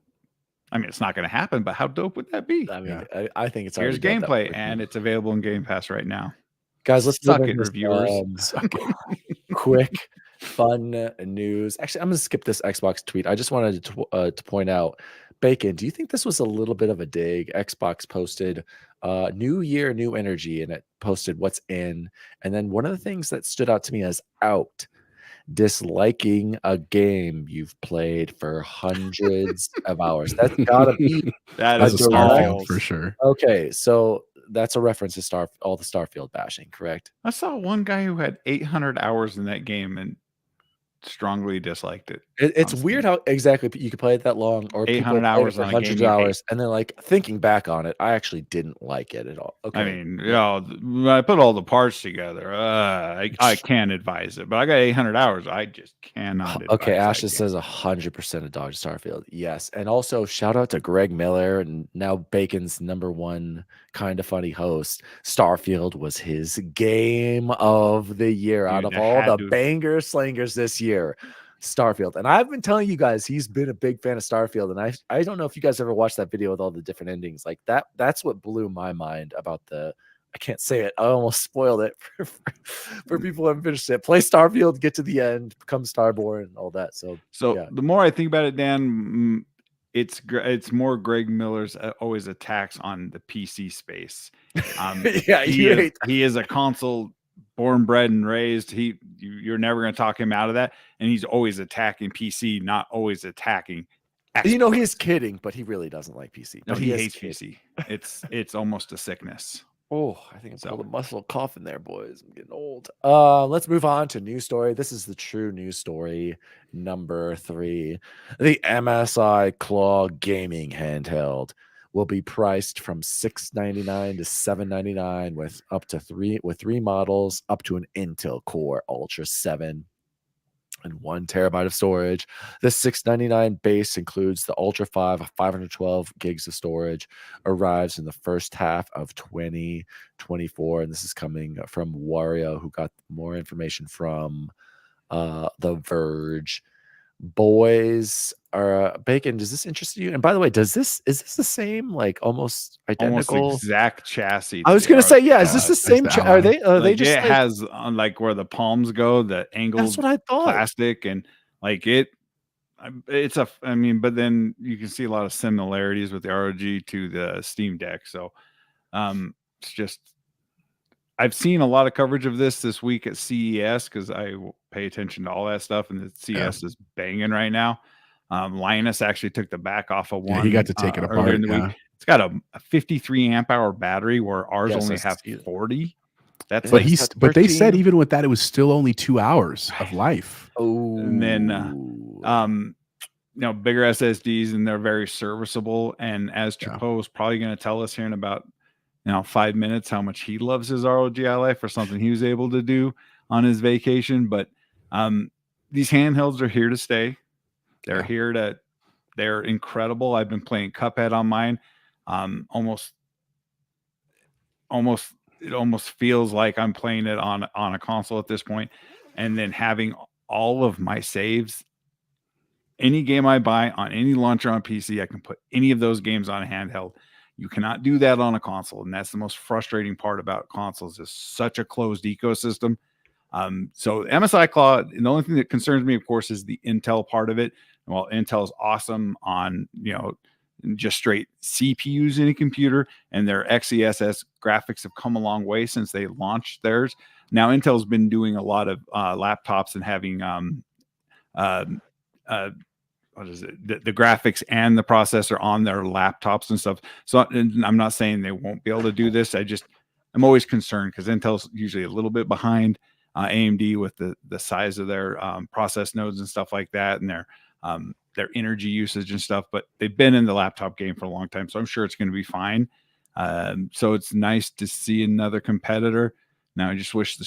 I mean, it's not going to happen, but how dope would that be? I mean, Yeah. I think it's Here's already built that gameplay, way. and it's available in Game Pass right now. Guys, let's Suck move it, into reviewers. some quick, fun news. Actually, I'm going to skip this Xbox tweet. I just wanted to point out, Bacon, do you think this was a little bit of a dig? Xbox posted new year, new energy, and it posted what's in. And then one of the things that stood out to me as out, disliking a game you've played for hundreds of hours. That's gotta be That As That's a a Starfield balls. for sure. okay. So that's a reference to all the Starfield bashing, correct? I saw one guy who had 800 hours in that game, and strongly disliked it. It's on weird Steam. how exactly you could play it that long, or people 800 play it hours for on a hundreds game of you hate. hours, and then like thinking back on it, I actually didn't like it at all. Okay, I mean, when I put all the parts together, I can't advise it. But I got 800 hours. I just cannot advise okay. that Ashes game. says 100% of Dodge Starfield. Yes, and also shout out to Greg Miller and now Bacon's #1 kind of funny host. Starfield was his game of the year out Dude, of I all had the to- banger slangers this year. Starfield, and I've been telling you guys he's been a big fan of Starfield, and I don't know if you guys ever watched that video with all the different endings like that. That's what blew my mind about the. I can't say it. I almost spoiled it for people who haven't finished it. Play Starfield, get to the end, become Starborn, and all that. So yeah. the more I think about it, Dan, it's more Greg Miller's always attacks on the PC space. Yeah, he is a console born, bred, and raised. You're never going to talk him out of that, and he's always attacking PC, not always attacking Xbox. He's kidding, but he really doesn't like PC. No, But he is hates kidding. PC. It's almost a sickness. Oh, I think I So- pulled a muscle cough in there, boys. I'm getting old. Let's move on to news story. This is the true news story number 3. The MSI Claw gaming handheld will be priced from $699 to $799 with 3 models up to an Intel Core Ultra 7 and 1 terabyte of storage. This $699 base includes the Ultra 5, 512 gigs of storage, arrives in the first half of 2024. And this is coming from Wario, who got more information from The Verge. Boys, Bacon, does this interest you? And by the way, is this the same, like almost identical, almost exact chassis? I was gonna say, yeah, is this the same? Are they like, just it has like where the palms go, the angled That's what I thought. plastic, and like it's I mean, but then you can see a lot of similarities with the ROG to the Steam Deck. So it's just, I've seen a lot of coverage of this week at CES because I pay attention to all that stuff, and the CES is banging right now. Linus actually took the back off of one. Yeah, he got to take it apart in the week. It's got a 53 amp hour battery where ours only have 40. That's but like, but they said even with that, it was still only 2 hours of life. Oh, and then bigger SSDs, and they're very serviceable. And as Chapeau is probably going to tell us here in about 5 minutes how much he loves his ROG Ally for something he was able to do on his vacation. But these handhelds are here to stay. They're incredible. I've been playing Cuphead on mine. It almost feels like I'm playing it on a console at this point. And then having all of my saves, any game I buy on any launcher on PC, I can put any of those games on a handheld. You cannot do that on a console, and that's the most frustrating part about consoles. Is such a closed ecosystem. So MSI Claw, the only thing that concerns me, of course, is the Intel part of it. Well, Intel is awesome on just straight CPUs in a computer, and their XeSS graphics have come a long way since they launched theirs. Now Intel's been doing a lot of laptops and having what is it? The graphics and the processor on their laptops and stuff. So I'm not saying they won't be able to do this. I'm always concerned because Intel's usually a little bit behind AMD with the size of their process nodes and stuff like that, and their energy usage and stuff. But they've been in the laptop game for a long time, so I'm sure it's going to be fine. So it's nice to see another competitor. Now I just wish the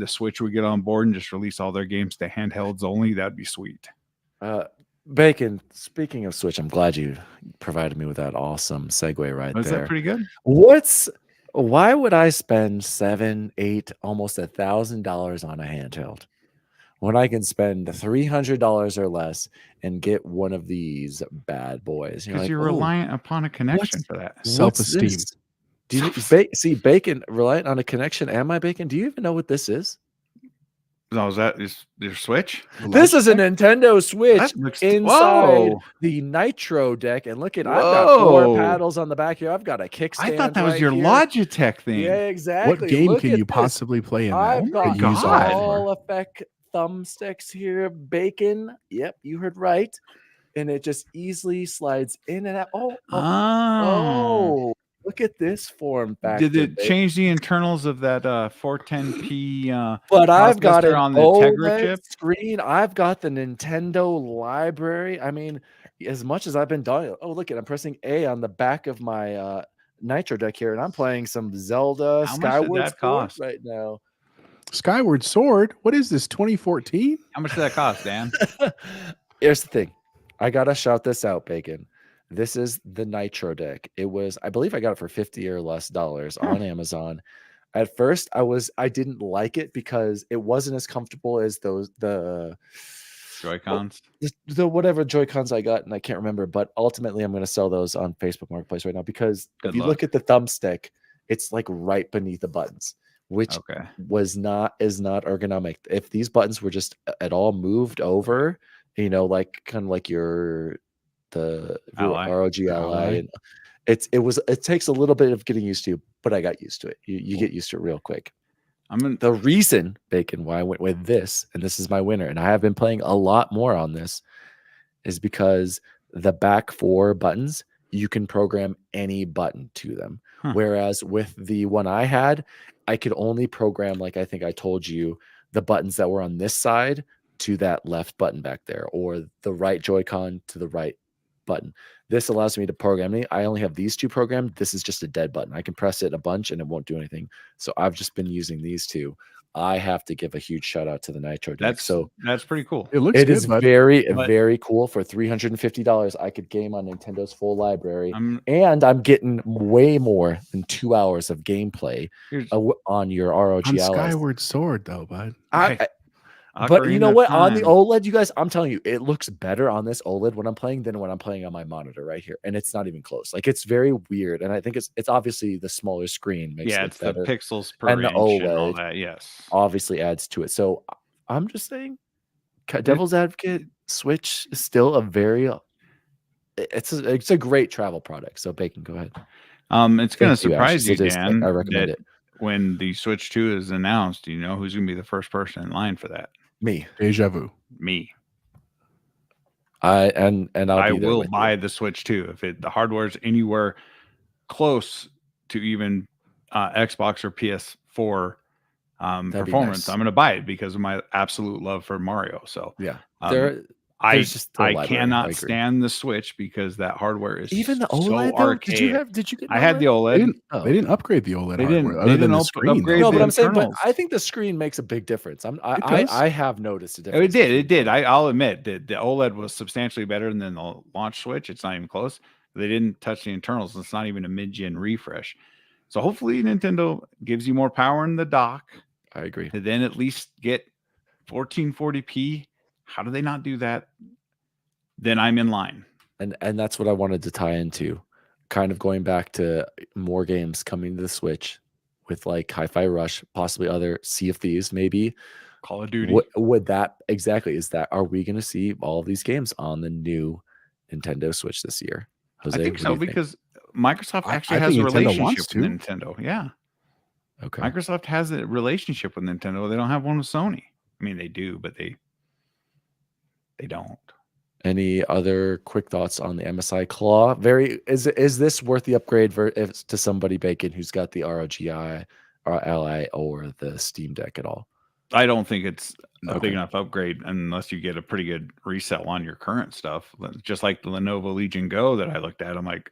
Switch would get on board and just release all their games to handhelds only. That'd be sweet. Bacon, speaking of Switch, I'm glad you provided me with that awesome segue right Was there. that pretty good? Why would I spend $700, $800, almost $1,000 on a handheld when I can spend $300 or less and get one of these bad boys? Because you're reliant upon a connection for that. Self-esteem. Do you see Bacon reliant on a connection? Am I Bacon? Do you even know what this is? No, is that your Switch? This is a Nintendo Switch That looks- inside Whoa. the Nitro Deck, and look at I've got 4 paddles on the back here. I've got a kickstand. I thought that was right your here. Logitech thing. Yeah, exactly. What game Look can at you this. possibly play in that? I've got to use all that for? all effect thumbsticks here, Bacon. Yep, you heard right. And it just easily slides in and out. Oh, Look at this form factor. Did it baby. change the internals of that 410p But I've got processor an on the Tegra OLED chip? screen. I've got the Nintendo library. I mean, as much as I've been done. Oh, look at I'm pressing A on the back of my Nitro Deck here, and I'm playing some Zelda How much did Skyward that Sword cost? right now. Skyward Sword. What is this? 2014? How much did that cost, Dan? Here's the thing. I gotta shout this out, Bacon. This is the Nitro Deck. It was, I believe I got it for $50 or less on Amazon. At first, I didn't like it because it wasn't as comfortable as the Joy-Cons? the whatever Joy-Cons I got, and I can't remember, but ultimately I'm going to sell those on Facebook Marketplace right now because Good if you luck. look at the thumbstick, it's like right beneath the buttons, which Okay. is not ergonomic. If these buttons were just at all moved over, you know, like kind of like the Ally. ROG Ally, Ally. and it takes a little bit of getting used to, but I got used to it. You get used to it real quick. The reason, Bacon, why I went with this, and this is my winner, and I have been playing a lot more on this, is because the back 4 buttons, you can program any button to them. Whereas with the one I had, I could only program, like I think I told you, the buttons that were on this side to that left button back there, or the right Joy-Con to the right button. This allows me to program it. I only have these 2 programmed. This is just a dead button. I can press it a bunch and it won't do anything. So I've just been using these 2. I have to give a huge shout out to the Nitro Deck. That's pretty cool. It looks it good, is bud. very cool. For $350, I could game on Nintendo's full library, and I'm getting way more than 2 hours of gameplay on your ROG On Ally. Skyward Sword, though, bud. But you know what? On the OLED, you guys, I'm telling you, it looks better on this OLED when I'm playing than when I'm playing on my monitor right here, and it's not even close. Like, it's very weird, and I think it's obviously the smaller screen makes it look it's better. the pixels per And the inch and all OLED that. Yes, obviously adds to it. So I'm just saying, devil's advocate, Switch is still a very it's a great travel product. So Bacon, go ahead. It's going to Thank you, surprise you, Ashes. It is. Dan. I recommend that it. When the Switch 2 is announced, do you know who's going to be the first person in line for that? Me. Deja vu. Me. I I will buy the Switch 2 if the hardware's anywhere close to even Xbox or PS4 performance. nice. I'm going to buy it because of my absolute love for Mario. So yeah, I cannot stand the Switch because that hardware is even the so OLED. Though? archaic. Did you get? I had the OLED. They didn't upgrade the OLED They hardware didn't- other they than didn't the screen. upgrade No, the but I'm saying, but internals. I think the screen makes a big difference. does. I have noticed a It difference. did. It did. I'll admit that the OLED was substantially better than the launch Switch. It's not even close. They didn't touch the internals. It's not even a mid-gen refresh. So hopefully Nintendo gives you more power in the dock. I agree. To then at least get 1440p. How do they not do that? Then I'm in line. And that's what I wanted to tie into, kind of going back to more games coming to the Switch with like Hi-Fi Rush, possibly other Sea of Thieves, maybe Call of Duty. What would that exactly is that? Are we going to see all of these games on the new Nintendo Switch this year? Jose, I think so because Microsoft actually I has a think Nintendo relationship wants with to. Nintendo. Yeah. Okay. Microsoft has a relationship with Nintendo. They don't have one with Sony. I mean, they do, but they don't. Any other quick thoughts on the MSI Claw? Is this worth the upgrade to somebody, Bacon, who's got the ROG Ally or the Steam Deck at all? I don't think it's a Okay. big enough upgrade unless you get a pretty good resell on your current stuff. Just like the Lenovo Legion Go that I looked at, I'm like,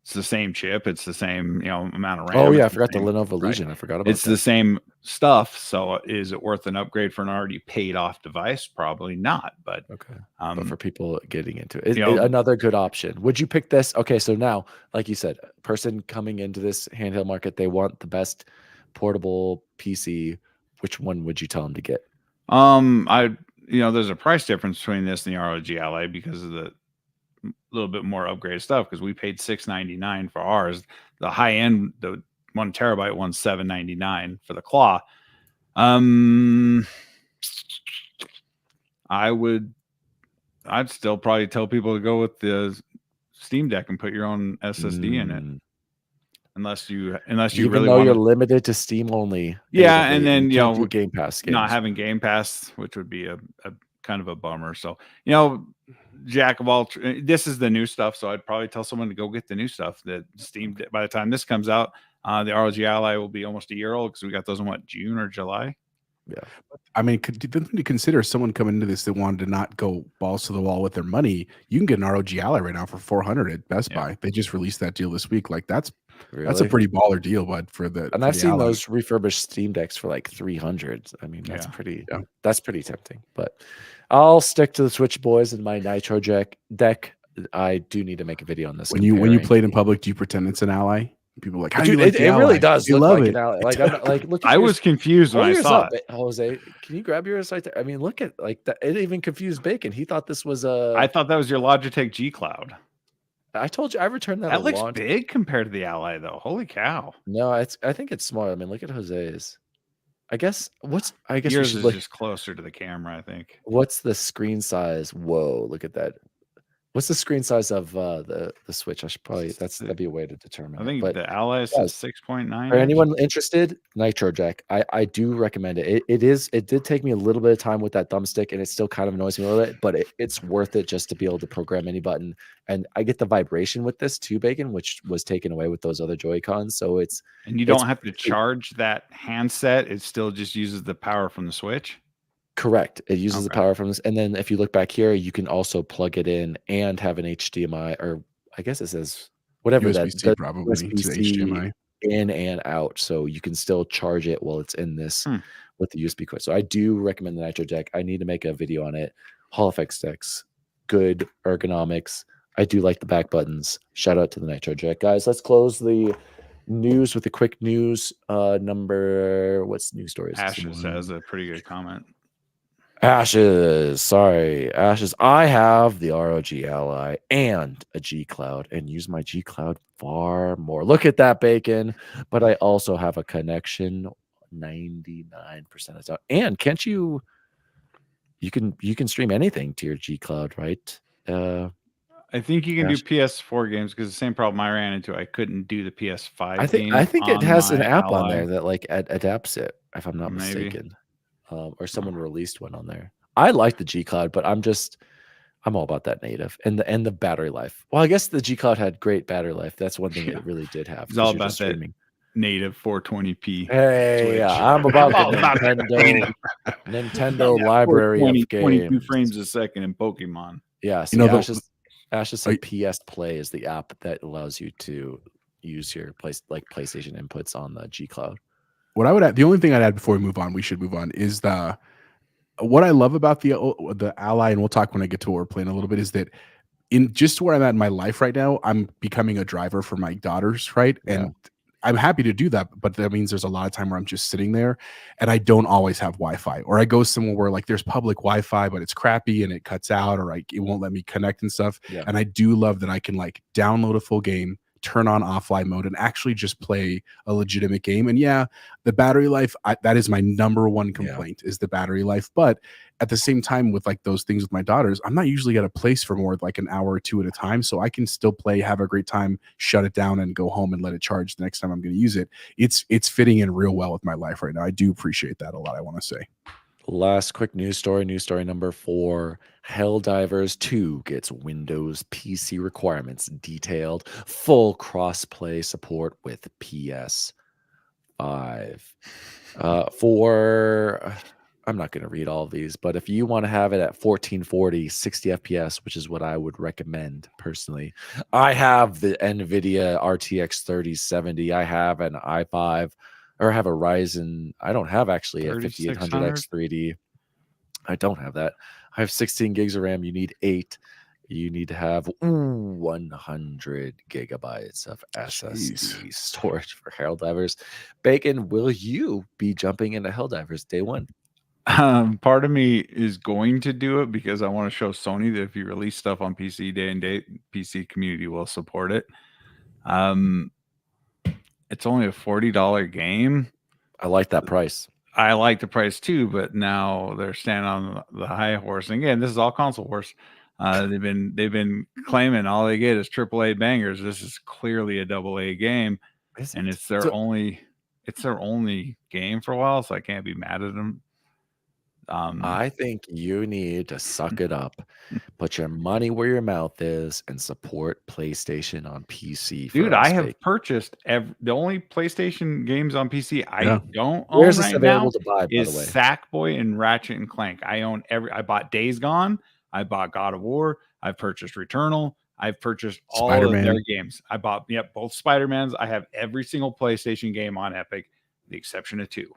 it's the same chip, it's the same amount of RAM. Oh yeah, I it's forgot the same- Lenovo right. Legion. I forgot about It's that. the same stuff. So is it worth an upgrade for an already paid off device? Probably not. But Okay. But for people getting into it, you know- another good option. Would you pick this? Okay, so now, like you said, person coming into this handheld market, they want the best portable PC. Which one would you tell them to get? There's a price difference between this and the ROG Ally because of the little bit more upgraded stuff. Because we paid $699 for ours. The high end, the 1 terabyte one's $799 for the Claw. I'd still probably tell people to go with the Steam Deck and put your own SSD in it. Unless you Even really though want you're limited to Steam only. Yeah, natively, and then you can't do Game Pass games. not having Game Pass, which would be a kind of a bummer. So jack of all. This is the new stuff, so I'd probably tell someone to go get the new stuff. That Steam. By the time this comes out, the ROG Ally will be almost a year old because we got those in what, June or July. Yeah. I mean, didn't you consider someone coming into this that wanted to not go balls to the wall with their money? You can get an ROG Ally right now for $400 at Best Buy. They just released that deal this week. Like that's a pretty baller deal, bud. And I've seen those refurbished Steam Decks for like 300. I mean, that's that's pretty tempting. But I'll stick to the Switch boys and my Nitro deck. I do need to make a video on this. When you play it in public, do you pretend it's an Ally? People are like, how do you it really does look love like it. an Ally. Like, I'm like, look. At I was confused when I saw it. Jose, can you grab yours right there? I mean, look at like that. It even confused Bacon. He thought this was a. I thought that was your Logitech G Cloud. I told you I returned that. That looks big compared to the Ally, though. Holy cow! No, I think it's small. I mean, look at Jose's. I guess yours is just closer to the camera. I think. What's the screen size? Whoa! Look at that. What's the screen size of the Switch? I should probably that'd be a way to determine. I think the Ally is 6.9. For anyone interested, Nitro Deck. I do recommend it. It did take me a little bit of time with that thumbstick, and it still kind of annoys me a little bit, but it's worth it just to be able to program any button. And I get the vibration with this too, Bacon, which was taken away with those other Joy-Cons. So and you don't have to charge that handset. It still just uses the power from the Switch. Correct. It uses the power from this. And then if you look back here, you can also plug it in and have an HDMI, or I guess it says whatever USB-C probably to HDMI in and out. So you can still charge it while it's in this with the USB cord. So I do recommend the Nitro Deck. I need to make a video on it. Hall effects decks, good ergonomics. I do like the back buttons. Shout out to the Nitro Deck. Guys, let's close the news with a quick news number. What's news stories? Ashes has a pretty good comment. Ashes, I have the ROG Ally and a G Cloud and use my G Cloud far more. Look at that, Bacon. But I also have a connection 99% of the time. And can't you can stream anything to your G Cloud, right? I think you can do PS4 games because the same problem I ran into. I couldn't do the PS5 I think it has an app Ally. on there that like adapts it, if I'm not mistaken. Or someone released one on there. I like the G Cloud, but I'm all about that native and the battery life. Well, I guess the G Cloud had great battery life. That's one thing it really did have. It's all about that native 420p. Hey, I'm about the Nintendo library of games. 22 frames a second in Pokemon. Yeah, so Ash just said PS Play is the app that allows you to use your PlayStation inputs on the G Cloud. What I would add, the only thing I'd add before we should move on, is what I love about the Ally, and we'll talk when I get to what we're playing a little bit, is that in just where I'm at in my life right now, I'm becoming a driver for my daughters, right? Yeah. And I'm happy to do that, but that means there's a lot of time where I'm just sitting there and I don't always have Wi-Fi, or I go somewhere where like there's public Wi-Fi, but it's crappy and it cuts out, or it won't let me connect and stuff. Yeah. And I do love that I can like download a full game, turn on offline mode, and actually just play a legitimate game. And yeah, the battery life, that is my number one complaint, is the battery life. But at the same time, with like those things with my daughters, I'm not usually at a place for more like an hour or two at a time. So I can still play, have a great time, shut it down and go home and let it charge the next time I'm going to use it. It's fitting in real well with my life right now. I do appreciate that a lot, I want to say. Last quick news story number 4. Helldivers 2 gets Windows PC requirements detailed. Full cross-play support with PS5. I'm not going to read all of these, but if you want to have it at 1440, 60 FPS, which is what I would recommend personally, I have the NVIDIA RTX 3070. I have an i5, or I have a Ryzen. I don't have actually a 5800X 3D. I don't have that. I have 16 gigs of RAM. You need 8. You need to have 100 gigabytes of SSD storage for Helldivers. Bacon, will you be jumping into Helldivers day one? Part of me is going to do it because I want to show Sony that if you release stuff on PC day and date, PC community will support it. It's only a $40 game. I like that price. I like the price too, but now they're standing on the high horse. And again, this is all console wars. They've been claiming all they get is AAA bangers. This is clearly a AA game, and it's their only game for a while, so I can't be mad at them. I think you need to suck it up, put your money where your mouth is, and support PlayStation on PC. For Dude, us, I have Bacon. purchased the only PlayStation games on PC I Yeah. don't Where's own this right now available to buy, by is the way? Sackboy and Ratchet and Clank. I own I bought Days Gone. I bought God of War. I've purchased Returnal. I've purchased all of their Spider-Man. games. I bought both Spider-Mans. I have every single PlayStation game on Epic, the exception of 2.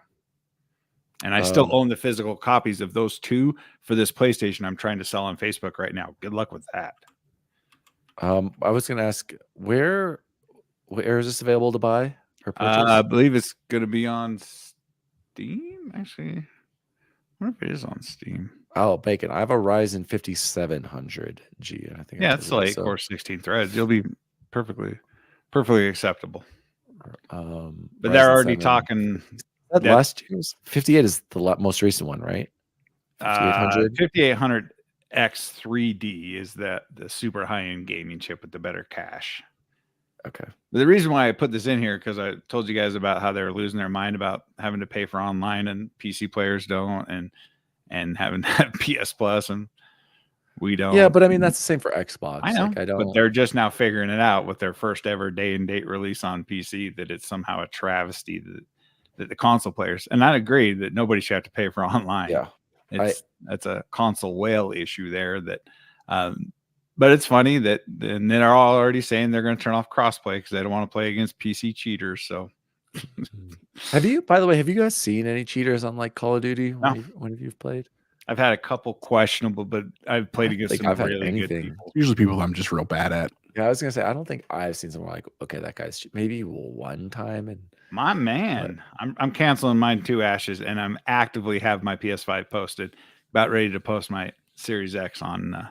And I still own the physical copies of those 2 for this PlayStation I'm trying to sell on Facebook right now. Good luck with that. I was going to ask, where is this available to buy or purchase? I believe it's going to be on Steam. Actually, I wonder if it is on Steam. Oh, Bacon. I have a Ryzen 5700G. I think. Yeah, it's like core 16 threads. You'll be perfectly acceptable. But they're already talking. That last year's 58 is the most recent one, right? 5800 X3D is the super high-end gaming chip with the better cache. Okay. But the reason why I put this in here, because I told you guys about how they're losing their mind about having to pay for online and PC players don't, and having that PS Plus and we don't. Yeah, but I mean that's the same for Xbox. I know, like, I don't. But they're just now figuring it out with their first ever day and date release on PC that it's somehow a travesty that the console players, and I agree that nobody should have to pay for online. Yeah, that's a console whale issue there. That, but it's funny that they're all already saying they're going to turn off crossplay because they don't want to play against PC cheaters. So, by the way, have you guys seen any cheaters on like Call of Duty when you've played? I've had a couple questionable, but I've played against some really good people. Usually people I'm just real bad at. Yeah, I was gonna say I don't think I've seen someone like, okay, that guy's maybe one time. And my man, I'm canceling mine too, Ashes, and I'm actively have my PS5 posted, about ready to post my Series X on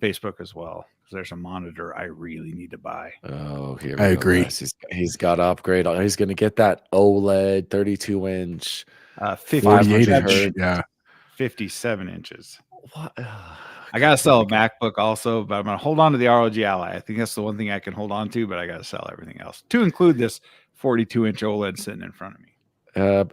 Facebook as well. Because there's a monitor I really need to buy. Oh, here I agree. He's got to upgrade. He's gonna get that OLED 32-inch, 48 inch. Yeah. 57 inches. What? I gotta sell a MacBook also, but I'm gonna hold on to the ROG Ally. I think that's the one thing I can hold on to, but I gotta sell everything else to include this 42-inch OLED sitting in front of me.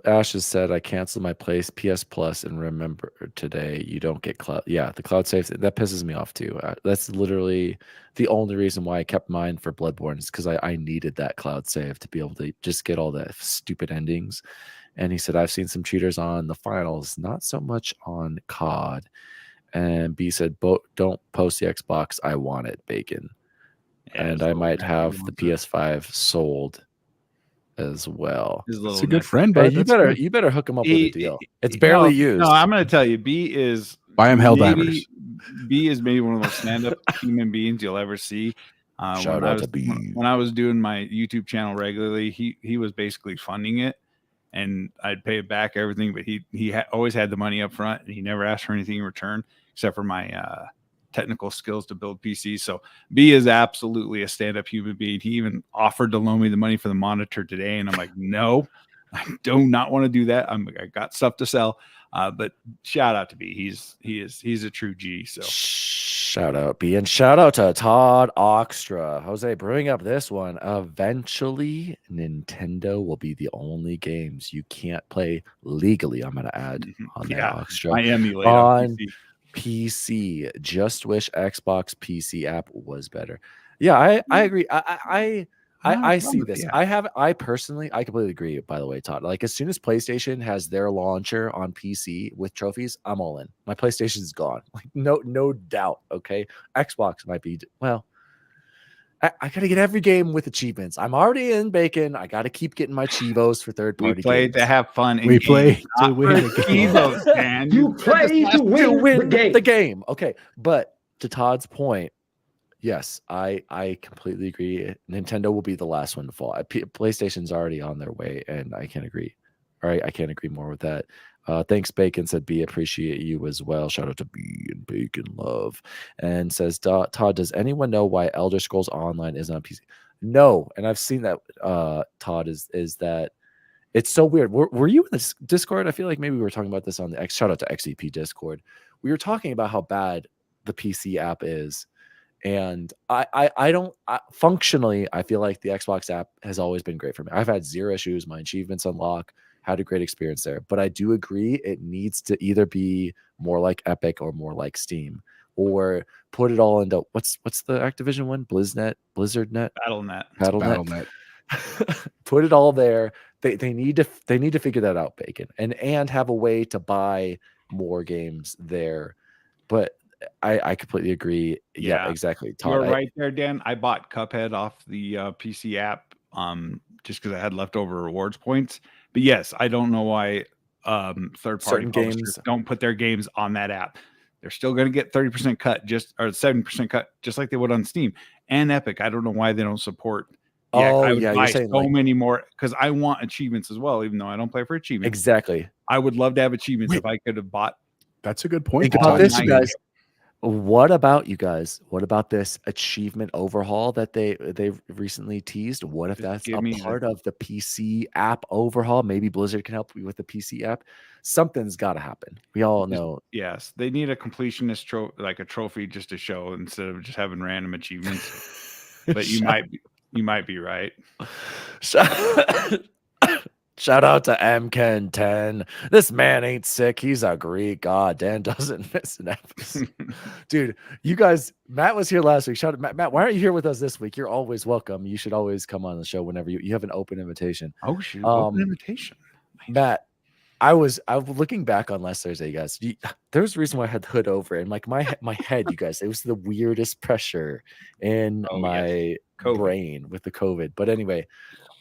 Ash has said I canceled my PS Plus and remember today you don't get cloud. Yeah, the cloud save that pisses me off too. That's literally the only reason why I kept mine for Bloodborne is because I needed that cloud save to be able to just get all the stupid endings. And he said I've seen some cheaters on the finals, not so much on COD. And B said, don't post the Xbox. I want it, Bacon. Yeah, and I might have the PS5 sold as well. It's a good friend, but you better hook him up with a deal. It's barely used. No, I'm going to tell you, B is buy him Helldivers. B is maybe one of the most stand-up human beings you'll ever see. Shout out to B. When I was doing my YouTube channel regularly, he was basically funding it, and I'd pay it back everything. But he always had the money up front, and he never asked for anything in return except for my technical skills to build PCs. So B is absolutely a stand-up human being. He even offered to loan me the money for the monitor today, and I'm like, no, I do not want to do that. I got stuff to sell. But shout out to B. He's a true G. So shout out B, and shout out to Todd Oxtra. Jose, bring up this one. Eventually, Nintendo will be the only games you can't play legally. I'm going to add on that Oxtra. I emulate on PC. Just wish Xbox PC app was better. Yeah, I agree. I see this. I personally, I completely agree, by the way, Todd. Like, as soon as PlayStation has their launcher on PC with trophies, I'm all in. My PlayStation's gone. Like, no doubt. Okay. Xbox might be, well, I got to get every game with achievements. I'm already in, Bacon. I got to keep getting my Chivos for third-party games. We play to have fun. We play to win the Chivos, man. You play to win the game. Okay. But to Todd's point, yes, I completely agree. Nintendo will be the last one to fall. PlayStation's already on their way, and I can't agree. All right, I can't agree more with that. Thanks, Bacon. Said B, appreciate you as well. Shout out to B and Bacon love. And says Todd, does anyone know why Elder Scrolls Online is on PC? No, and I've seen that. Todd is that it's so weird. Were you in this Discord? I feel like maybe we were talking about this on the shout out to XEP Discord. We were talking about how bad the PC app is. And I don't functionally, I feel like the Xbox app has always been great for me. I've had zero issues. My achievements unlock had a great experience there. But I do agree it needs to either be more like Epic or more like Steam, or put it all into what's the Activision one? Blizzardnet, BattleNet. Put it all there. They need to figure that out, Bacon, and have a way to buy more games there. But I completely agree. Yeah, exactly. Todd, you're right there, Dan. I bought Cuphead off the PC app just because I had leftover rewards points. But yes, I don't know why third-party games don't put their games on that app. They're still going to get 30% cut, or 70% cut, just like they would on Steam and Epic. I don't know why they don't support. I would buy so many more because I want achievements as well, even though I don't play for achievements. Exactly. I would love to have achievements if I could have bought. That's a good point. Think about this, you guys. What about you guys? What about this achievement overhaul that they recently teased? What if that's a part of the PC app overhaul? Maybe Blizzard can help you with the PC app. Something's got to happen. We all know. Yes, they need a completionist like a trophy just to show instead of just having random achievements. But you might be right. Shout out to MKen10. This man ain't sick. He's a Greek god. Dan doesn't miss an episode. Dude, you guys, Matt was here last week. Shout out, Matt, why aren't you here with us this week? You're always welcome. You should always come on the show whenever you have an open invitation. Oh, shoot. Open invitation. Nice. Matt, I was looking back on last Thursday, you guys. There was a reason why I had the hood over, and like my head, you guys, it was the weirdest pressure in my brain with the COVID. But anyway,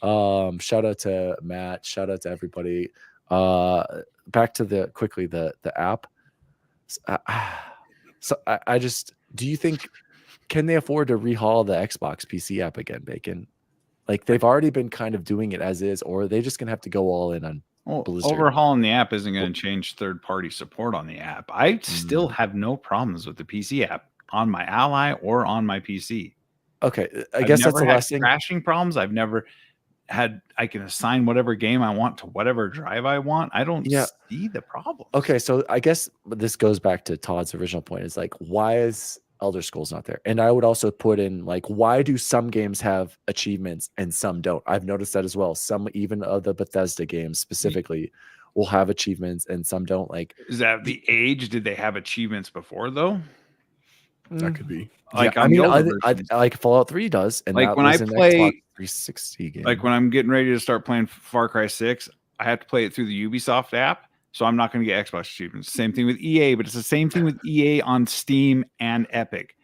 shout out to Matt, shout out to everybody. Back to the app. So I just, do you think, can they afford to rehaul the Xbox PC app again, Bacon? Like they've already been kind of doing it as is, or are they just gonna have to go all in on Blizzard? Overhauling the app isn't going to change third-party support on the app. I still have no problems with the PC app on my Ally or on my PC. Okay, I guess that's the last thing. Crashing problems. I've never had. I can assign whatever game I want to whatever drive I want. I don't see the problem. Okay, so I guess this goes back to Todd's original point. Is like, why is Elder Scrolls not there? And I would also put in like, why do some games have achievements and some don't? I've noticed that as well. Some, even of the Bethesda games specifically, will have achievements and some don't. Like, is that the age? Did they have achievements before though? That could be. Like, yeah, I mean, I like Fallout 3 does, and like when I play Xbox 360 game. Like when I'm getting ready to start playing Far Cry 6, I have to play it through the Ubisoft app. So I'm not going to get Xbox achievements. Same thing with EA, but it's the same thing with EA on Steam and Epic.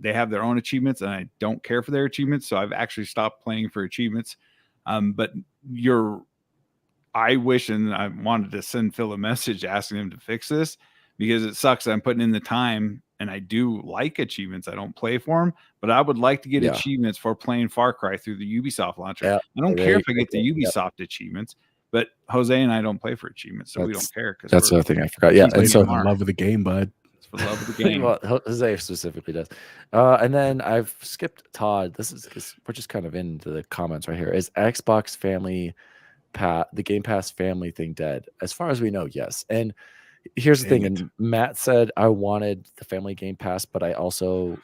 They have their own achievements, and I don't care for their achievements. So I've actually stopped playing for achievements. But I wish, and I wanted to send Phil a message asking him to fix this, because it sucks that I'm putting in the time, and I do like achievements. I don't play for them, but I would like to get achievements for playing Far Cry through the Ubisoft launcher. Yeah, I don't care if I get the Ubisoft achievements. But Jose and I don't play for achievements, so we don't care. That's the other thing I forgot. Yeah, and so love of the game, bud. It's for love of the game. Well, Jose specifically does. And then I've skipped Todd. This is because we're just kind of into the comments right here. Is Xbox Family the Game Pass family thing dead? As far as we know, yes. And here's the thing. And Matt said I wanted the family Game Pass, but I also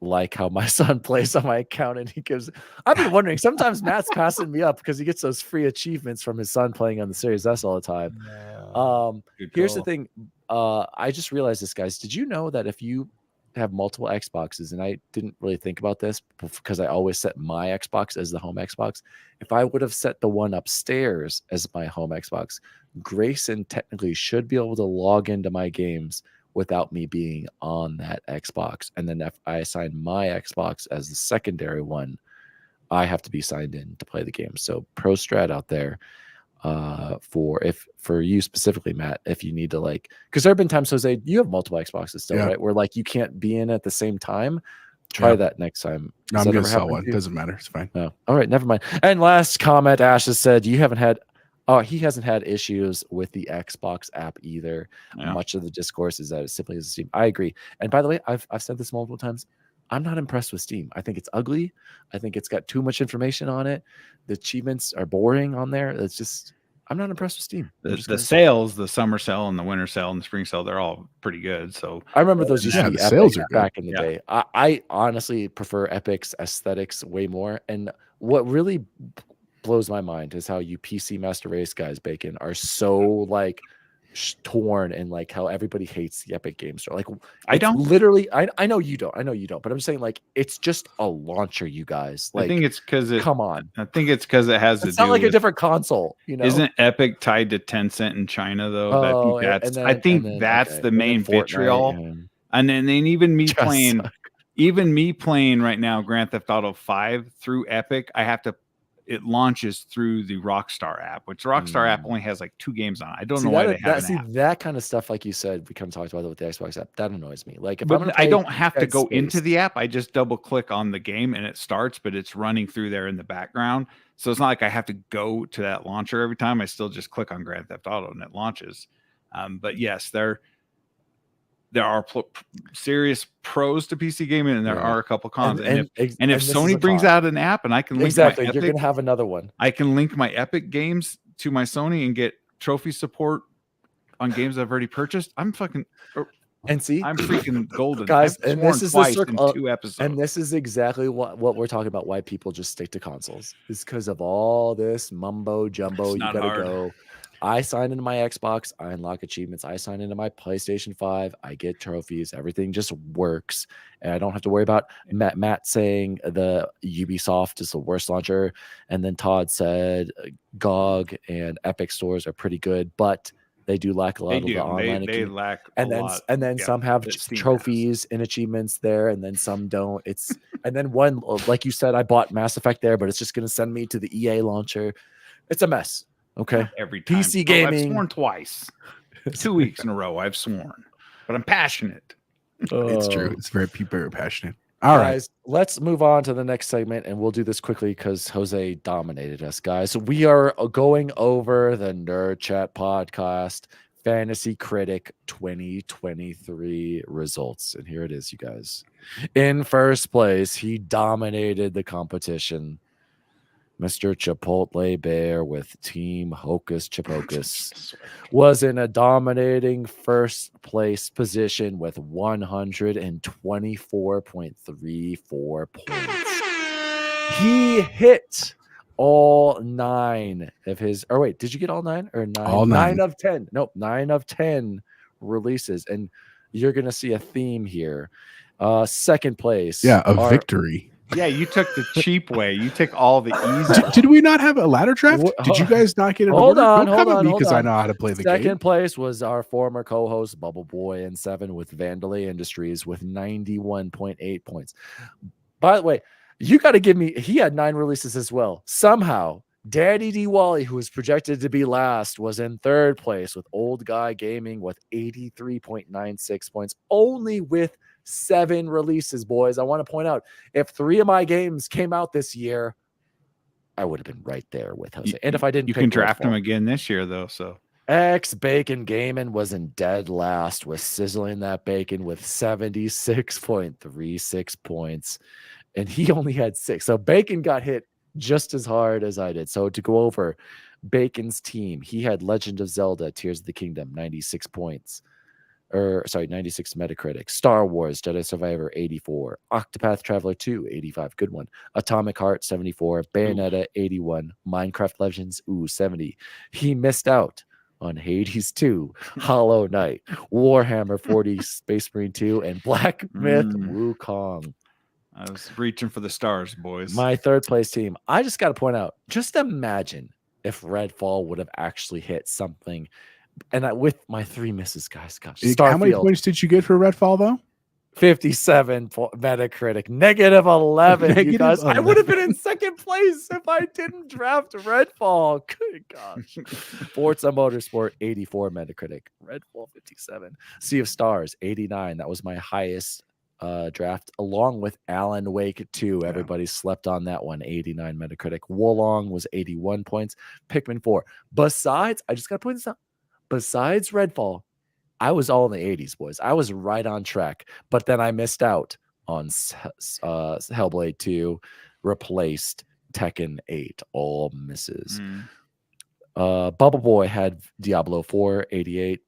like how my son plays on my account, and I've been wondering, sometimes Matt's passing me up because he gets those free achievements from his son playing on the Series S all the time. Here's the thing. I just realized this, guys. Did you know that if you have multiple Xboxes, and I didn't really think about this because I always set my Xbox as the home Xbox. If I would have set the one upstairs as my home Xbox, Grayson technically should be able to log into my games without me being on that Xbox. And then if I assign my Xbox as the secondary one, I have to be signed in to play the game. So pro strat out there, for you specifically, Matt, if you need to, like, because there have been times, Jose, you have multiple Xboxes still, right? Where like you can't be in at the same time. Try that next time. No, I'm gonna sell one. Doesn't matter. It's fine. Oh, all right, never mind. And last comment, Ash has said he hasn't had issues with the Xbox app either. Yeah. Much of the discourse is that it simply is Steam. I agree. And by the way, I've said this multiple times. I'm not impressed with Steam. I think it's ugly. I think it's got too much information on it. The achievements are boring on there. It's just, I'm not impressed with Steam. The sales, the summer sale and the winter sale and the spring sale, they're all pretty good. So I remember those used to be sales back in the day. I honestly prefer Epic's aesthetics way more. And what really blows my mind is how you PC Master Race guys, Bacon, are so like torn and like how everybody hates the Epic Game Store. Like I don't. Literally, I know you don't. I know you don't. But I'm saying like it's just a launcher, you guys. Like I think it's because it. Come on. I think it's because it has. It's not like a different console. You know, isn't Epic tied to Tencent in China though? Oh, I think that's the main vitriol. And then even me playing. Even me playing right now Grand Theft Auto 5 through Epic, it launches through the Rockstar app, which the Rockstar app only has like 2 games on it. I don't know why they have an app. That kind of stuff, like you said, we kind of talked about it with the Xbox app. That annoys me. Like, I don't have to go into the app. I just double click on the game and it starts, but it's running through there in the background. So it's not like I have to go to that launcher every time. I still just click on Grand Theft Auto and it launches. But yes, there are serious pros to PC gaming, and there are a couple cons. And if Sony brings out an app, and I can link my Epic, you're gonna have another one. I can link my Epic games to my Sony and get trophy support on games I've already purchased. I'm freaking golden, guys. And this is twice in 2 episodes. And this is exactly what we're talking about. Why people just stick to consoles is because of all this mumbo jumbo. You gotta go. I sign into my Xbox, I unlock achievements. I sign into my PlayStation 5, I get trophies. Everything just works, and I don't have to worry about Matt saying the Ubisoft is the worst launcher, and then Todd said GOG and Epic stores are pretty good, but they do lack a lot of the online. They lack, and then some have trophies and achievements there, and then some don't. And then one, like you said, I bought Mass Effect there, but it's just going to send me to the EA launcher. It's a mess. Okay. Every time. PC gaming. I've sworn twice. 2 weeks in a row I've sworn. But I'm passionate. It's true. It's very passionate. All right. Let's move on to the next segment, and we'll do this quickly because Jose dominated us, guys. We are going over the Nerd Chat Podcast Fantasy Critic 2023 results. And here it is, you guys. In first place, he dominated the competition. Mr. Chipotle Bear with Team Hocus Chipocus was in a dominating first place position with 124.34 points. He hit all 9 of his, or wait, did you get all 9 or 9? All 9 of 10. Nope, 9 of 10 releases. And you're going to see a theme here. Second place. Yeah, victory. Yeah, you took the cheap way. You took all the easy. Did we not have a ladder draft? Did you guys not get an order? Don't come at me because I know how to play the game. Second place was our former co-host Bubble Boy and 7 with Vandalay Industries with 91.8 points. By the way, you got to give me. He had 9 releases as well. Somehow, Daddy DWALLY, who was projected to be last, was in third place with Old Guy Gaming with 83.96 points, only with 7 releases, boys. I want to point out, if 3 of my games came out this year, I would have been right there with Jose. And if I didn't, you can draft him again this year, though. So X Bacon Gaming was in dead last with Sizzling That Bacon with 76.36 points, and he only had 6. So Bacon got hit just as hard as I did. So to go over Bacon's team, he had Legend of Zelda: Tears of the Kingdom 96 points. 96 Metacritic. Star Wars Jedi Survivor 84, Octopath Traveler 2 85, good one. Atomic Heart 74, Bayonetta 81, Minecraft Legends 70. He missed out on Hades 2, Hollow Knight, Warhammer 40, Space Marine 2, and Black Myth Wukong. I was reaching for the stars, boys. My third place team. I just got to point out, just imagine if Redfall would have actually hit something. And with my 3 misses, guys, gosh. How many points did you get for Redfall, though? 57 Metacritic, -11. You guys, I would have been in second place if I didn't draft Redfall. Good gosh. Forza Motorsport 84 Metacritic, Redfall 57, Sea of Stars 89. That was my highest draft, along with Alan Wake 2. Everybody slept on that one. 89 Metacritic. Wolong was 81 points. Pikmin 4. Besides, I just got to point this out. Besides Redfall, I was all in the 80s, boys. I was right on track, but then I missed out on Hellblade 2, replaced Tekken 8, all misses. Bubble Boy had Diablo 4, 88,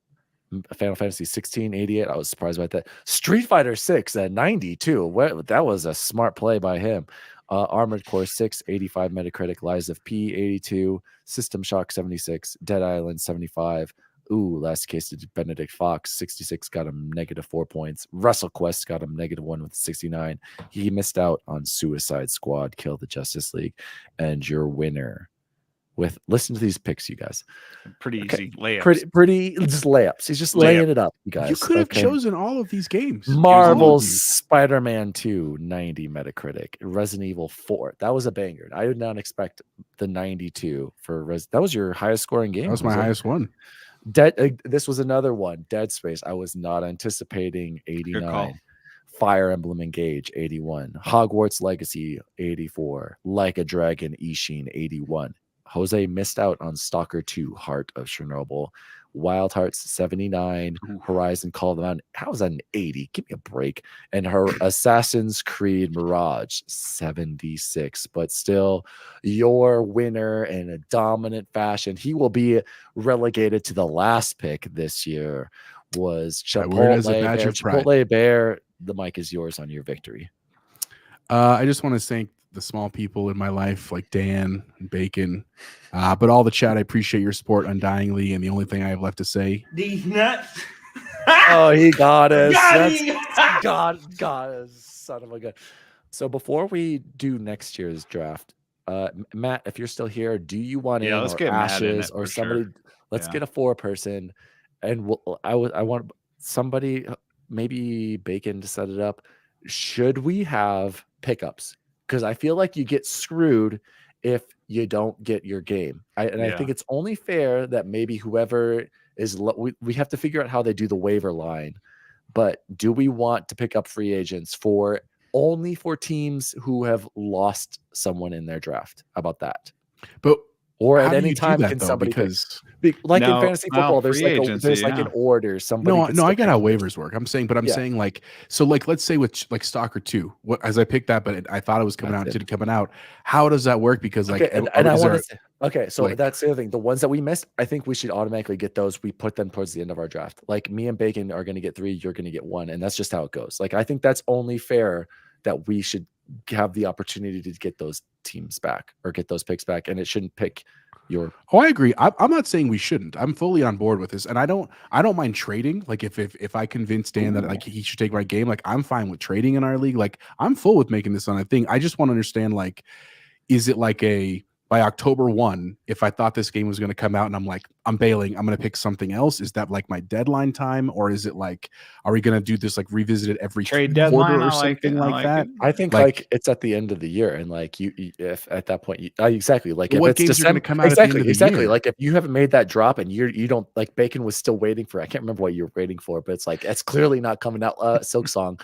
Final Fantasy 16, 88. I was surprised by that. Street Fighter 6 at 92. That was a smart play by him. Armored Core 6, 85 Metacritic, Lies of P, 82, System Shock 76, Dead Island 75. Ooh, Last Case of Benedict Fox 66 got him -4 points. WrestleQuest got him -1 with 69. He missed out on Suicide Squad, Kill the Justice League, and your winner with listen to these picks, you guys. Pretty easy layups. Pretty just layups. He's just laying it up, you guys. You could have chosen all of these games. Marvel's Spider-Man 2, 90 Metacritic. Resident Evil 4. That was a banger. I did not expect the 92 for that was your highest scoring game. That was my highest one. This was another one. Dead Space. I was not anticipating 89. Fire Emblem Engage 81. Hogwarts Legacy 84. Like a Dragon Ishin 81. Jose missed out on Stalker 2 Heart of Chernobyl. Wild Hearts 79. Horizon Call of the Mountain. How is that an 80? Give me a break. And her Assassin's Creed Mirage 76. But still, your winner in a dominant fashion. He will be relegated to the last pick this year. Was Chipotle Bear. Chipotle Bear, the mic is yours on your victory. I just want to thank the small people in my life like Dan and Bacon, but all the chat. I appreciate your support undyingly, and the only thing I have left to say, These nuts. Oh, he got us. Got him. God, son of a gun. So before we do next year's draft, Matt, if you're still here, do you want in let's or get Matt in Ashes it or for somebody? sure. Let's get a 4-person, and I want somebody, maybe Bacon, to set it up. Should we have pickups? Because I feel like you get screwed if you don't get your game. I think it's only fair that maybe whoever is we have to figure out how they do the waiver line. But do we want to pick up free agents only for teams who have lost someone in their draft? How about that? But or at any time can somebody like in fantasy football, there's like an order. Somebody I get how waivers work. I'm saying like, so like, let's say with like Stalker 2, as I picked that, but I thought it was coming out, it didn't coming out. How does that work? Because like, and I want to say, okay, so like, that's the other thing. The ones that we missed, I think we should automatically get those. We put them towards the end of our draft. Like me and Bacon are going to get 3, you're going to get 1, and that's just how it goes. Like I think that's only fair that we should have the opportunity to get those teams back or get those picks back, and it shouldn't pick your. I agree. I'm not saying we shouldn't. I'm fully on board with this, and I don't mind trading. Like if I convince Dan that like he should take my game, like I'm fine with trading in our league. Like I'm full with making this on a thing. I just want to understand, like, is it like by October 1, if I thought this game was going to come out and I'm like, I'm bailing, I'm going to pick something else? Is that like my deadline time? Or is it like, are we going to do this like revisit it every trade deadline or something like that? I think like it's at the end of the year. And like if at that point, exactly. Like what if games it's are going to come out exactly, at the end of the year? Like if you haven't made that drop and you don't, like Bacon was still waiting for, I can't remember what you were waiting for, but it's like, it's clearly not coming out. Silk Song.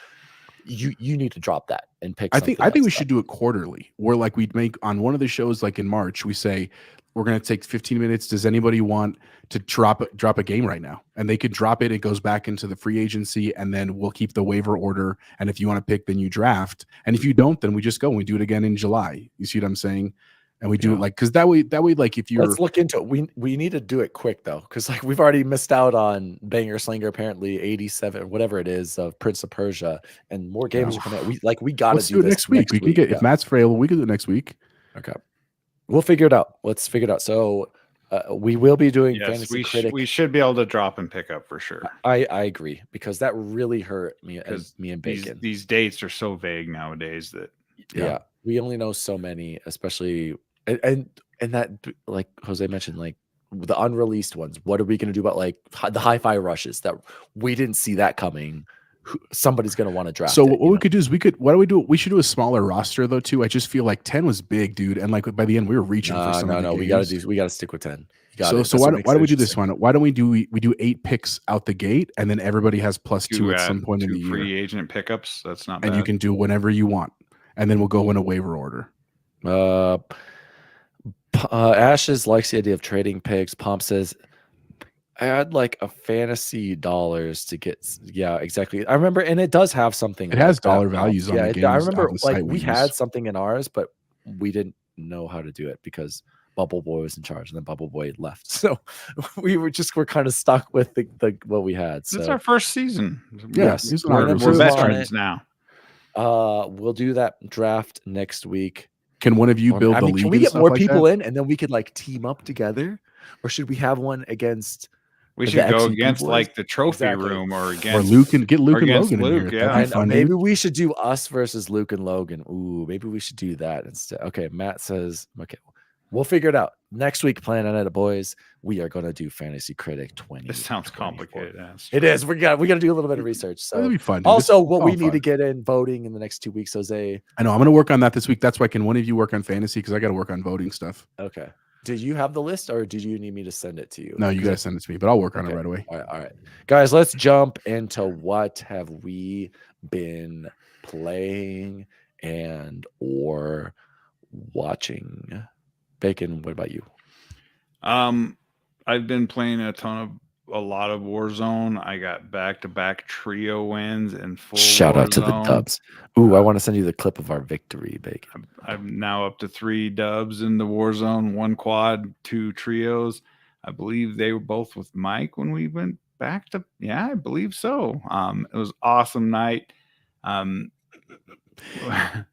You need to drop that and pick. I think we should do it quarterly, where like we'd make on one of the shows, like in March, we say we're going to take 15 minutes. Does anybody want to drop a game right now? And they could drop it. It goes back into the free agency, and then we'll keep the waiver order. And if you want to pick, then you draft. And if you don't, then we just go and we do it again in July. You see what I'm saying? And we do it like, because that way, like if you're, let's look into it. We need to do it quick though, because like we've already missed out on Banger Slinger, apparently 87, whatever it is, of Prince of Persia, and more games are coming out. We got to do this next week. We can get if Matt's available, we can do it next week. Okay, we'll figure it out. Let's figure it out. So we will be doing Fantasy Critic. We should be able to drop and pick up for sure. I agree, because that really hurt me and Bacon. These dates are so vague nowadays that we only know so many, especially. And that, like Jose mentioned, like the unreleased ones. What are we going to do about like the hi-fi rushes that we didn't see that coming? Somebody's going to want to draft. So what we could do is we should do a smaller roster though too. I just feel like 10 was big, dude, and like by the end we were reaching for some. No, we got to stick with 10. So why don't we do this one? Why don't we do 8 picks out the gate, and then everybody has +2 at some point in the year. Free agent pickups. That's not bad. And you can do whenever you want, and then we'll go in a waiver order. Ashes likes the idea of trading picks. Pomp says, I had like a fantasy dollars to get. Yeah, exactly. I remember, and it does have something. It has dollar values on the games. I remember like we had something in ours, but we didn't know how to do it because Bubble Boy was in charge, and then Bubble Boy left. So we're kind of stuck with the what we had. So it's our first season. Yes, we're veterans now. We'll do that draft next week. Can one of you Or, build I the mean, league? can we and get stuff more like people that? in, and then we could like team up together, or should we have one against? We The should go XEP against boys? like the trophy Exactly. room or Or against Luke and get Luke or and against Logan in Luke, here. yeah. That'd be fun, Maybe dude. we should do us versus Luke and Logan. Ooh, maybe we should do that instead. Okay, Matt says, okay, we'll figure it out. Next week, plan on it, boys. We are going to do Fantasy Critic 20. This sounds complicated. It is. We got to do a little bit of research. That'd So be fun. Dude. also, It's what all we need fun. to get in voting in the next 2 weeks, Jose. I know I'm going to work on that this week. That's why can one of you work on fantasy because I got to work on voting stuff. Okay. Did you have the list, or did you need me to send it to you? No, you got to send it to me, but I'll work on it Okay. right away. All right, guys. Let's jump into what have we been playing and or watching. Bacon, what about you? I've been playing a lot of Warzone. I got back-to-back trio wins and full Shout out to the Warzone. dubs. Ooh, I want to send you the clip of our victory, Bacon. I'm now up to 3 dubs in the Warzone, 1 quad, 2 trios. I believe they were both with Mike when we went back to. Yeah, I believe so. It was awesome night.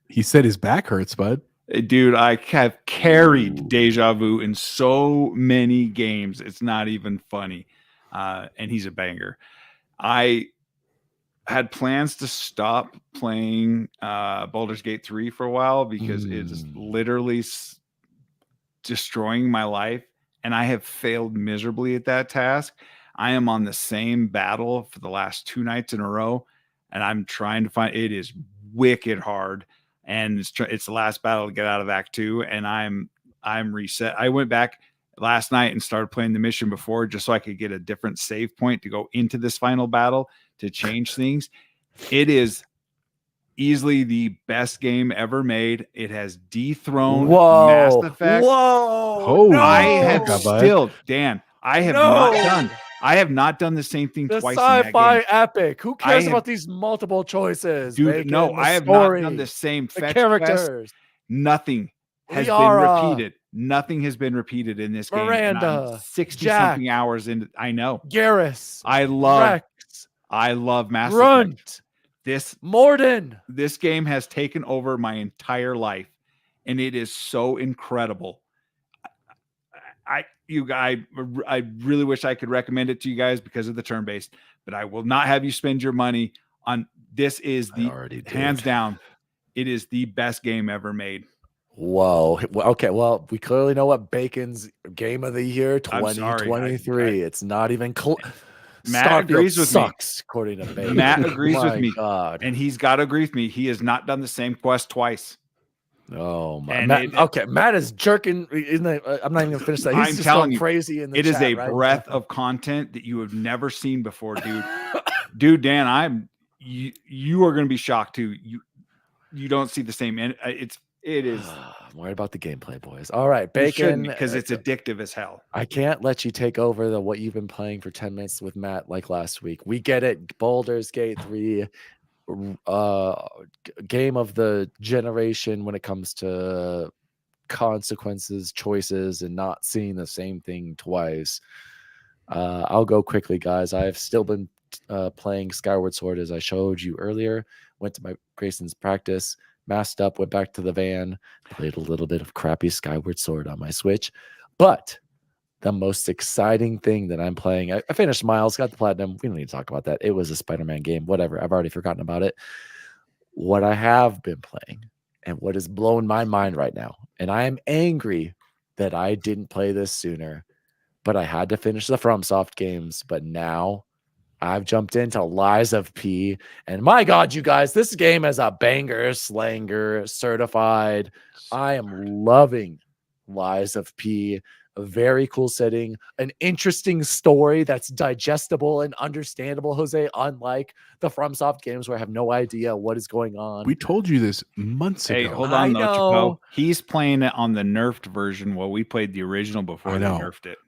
He said his back hurts, bud. Dude, I have carried Deja Vu in so many games. It's not even funny. And he's a banger. I had plans to stop playing Baldur's Gate 3 for a while because it's literally destroying my life. And I have failed miserably at that task. I am on the same battle for the last 2 nights in a row. And I'm trying to find it is wicked hard. And it's the last battle to get out of Act 2, and I'm reset. I went back last night and started playing the mission before just so I could get a different save point to go into this final battle to change things. It is easily the best game ever made. It has dethroned Mass Effect. Oh, no! I have bud. still, Dan, I have not done the same thing the twice in that sci-fi game. epic. Who cares about these multiple choices, Dude, Bacon? no, The I have story, not done the same the fetch characters. quest. Nothing has Liara, been repeated. Nothing has been repeated in this game. And Miranda, I'm 60 Jack, something hours into. I know. Garrus, I love Rex, Mass Effect. Grunt, This Morden. This game has taken over my entire life, and it is so incredible. I really wish I could recommend it to you guys because of the turn-based, but I will not have you spend your money on this. Is the hands down, it is the best game ever made. Whoa. Okay. Well, we clearly know what Bacon's game of the year I'm sorry, 2023. It's not even close. Matt agrees with sucks, according to Bacon. Matt agrees with My me. God. And he's got to agree with me. He has not done the same quest twice. Oh my! And Matt, okay, Matt is jerking. Isn't it? I'm not even gonna finish that. He's I'm just telling going you, crazy in the it chat is a right breath now. of content that you have never seen before, dude. Dude, Dan, you are going to be shocked too. You don't see the same. And it is. I'm worried about the gameplay, boys. All right, Bacon, because it's addictive as hell. I can't let you take over the what you've been playing for 10 minutes with Matt like last week. We get it. Baldur's Gate 3. Game of the generation when it comes to consequences, choices, and not seeing the same thing twice. I'll go quickly, guys. I've still been playing Skyward Sword as I showed you earlier. Went to my Grayson's practice, masked up, went back to the van, played a little bit of crappy Skyward Sword on my Switch. But the most exciting thing that I'm playing, I finished Miles, got the platinum. We don't need to talk about that. It was a Spider-Man game, whatever. I've already forgotten about it. What I have been playing and what is blowing my mind right now, and I am angry that I didn't play this sooner, but I had to finish the FromSoft games. But now I've jumped into Lies of P, and my God, you guys, this game is a banger, slanger, certified. I am loving Lies of P. A very cool setting, an interesting story that's digestible and understandable, Jose, unlike the FromSoft games where I have no idea what is going on. We told you this months ago. Hey, hold on, though, Chapo. He's playing it on the nerfed version while we played the original before they nerfed it.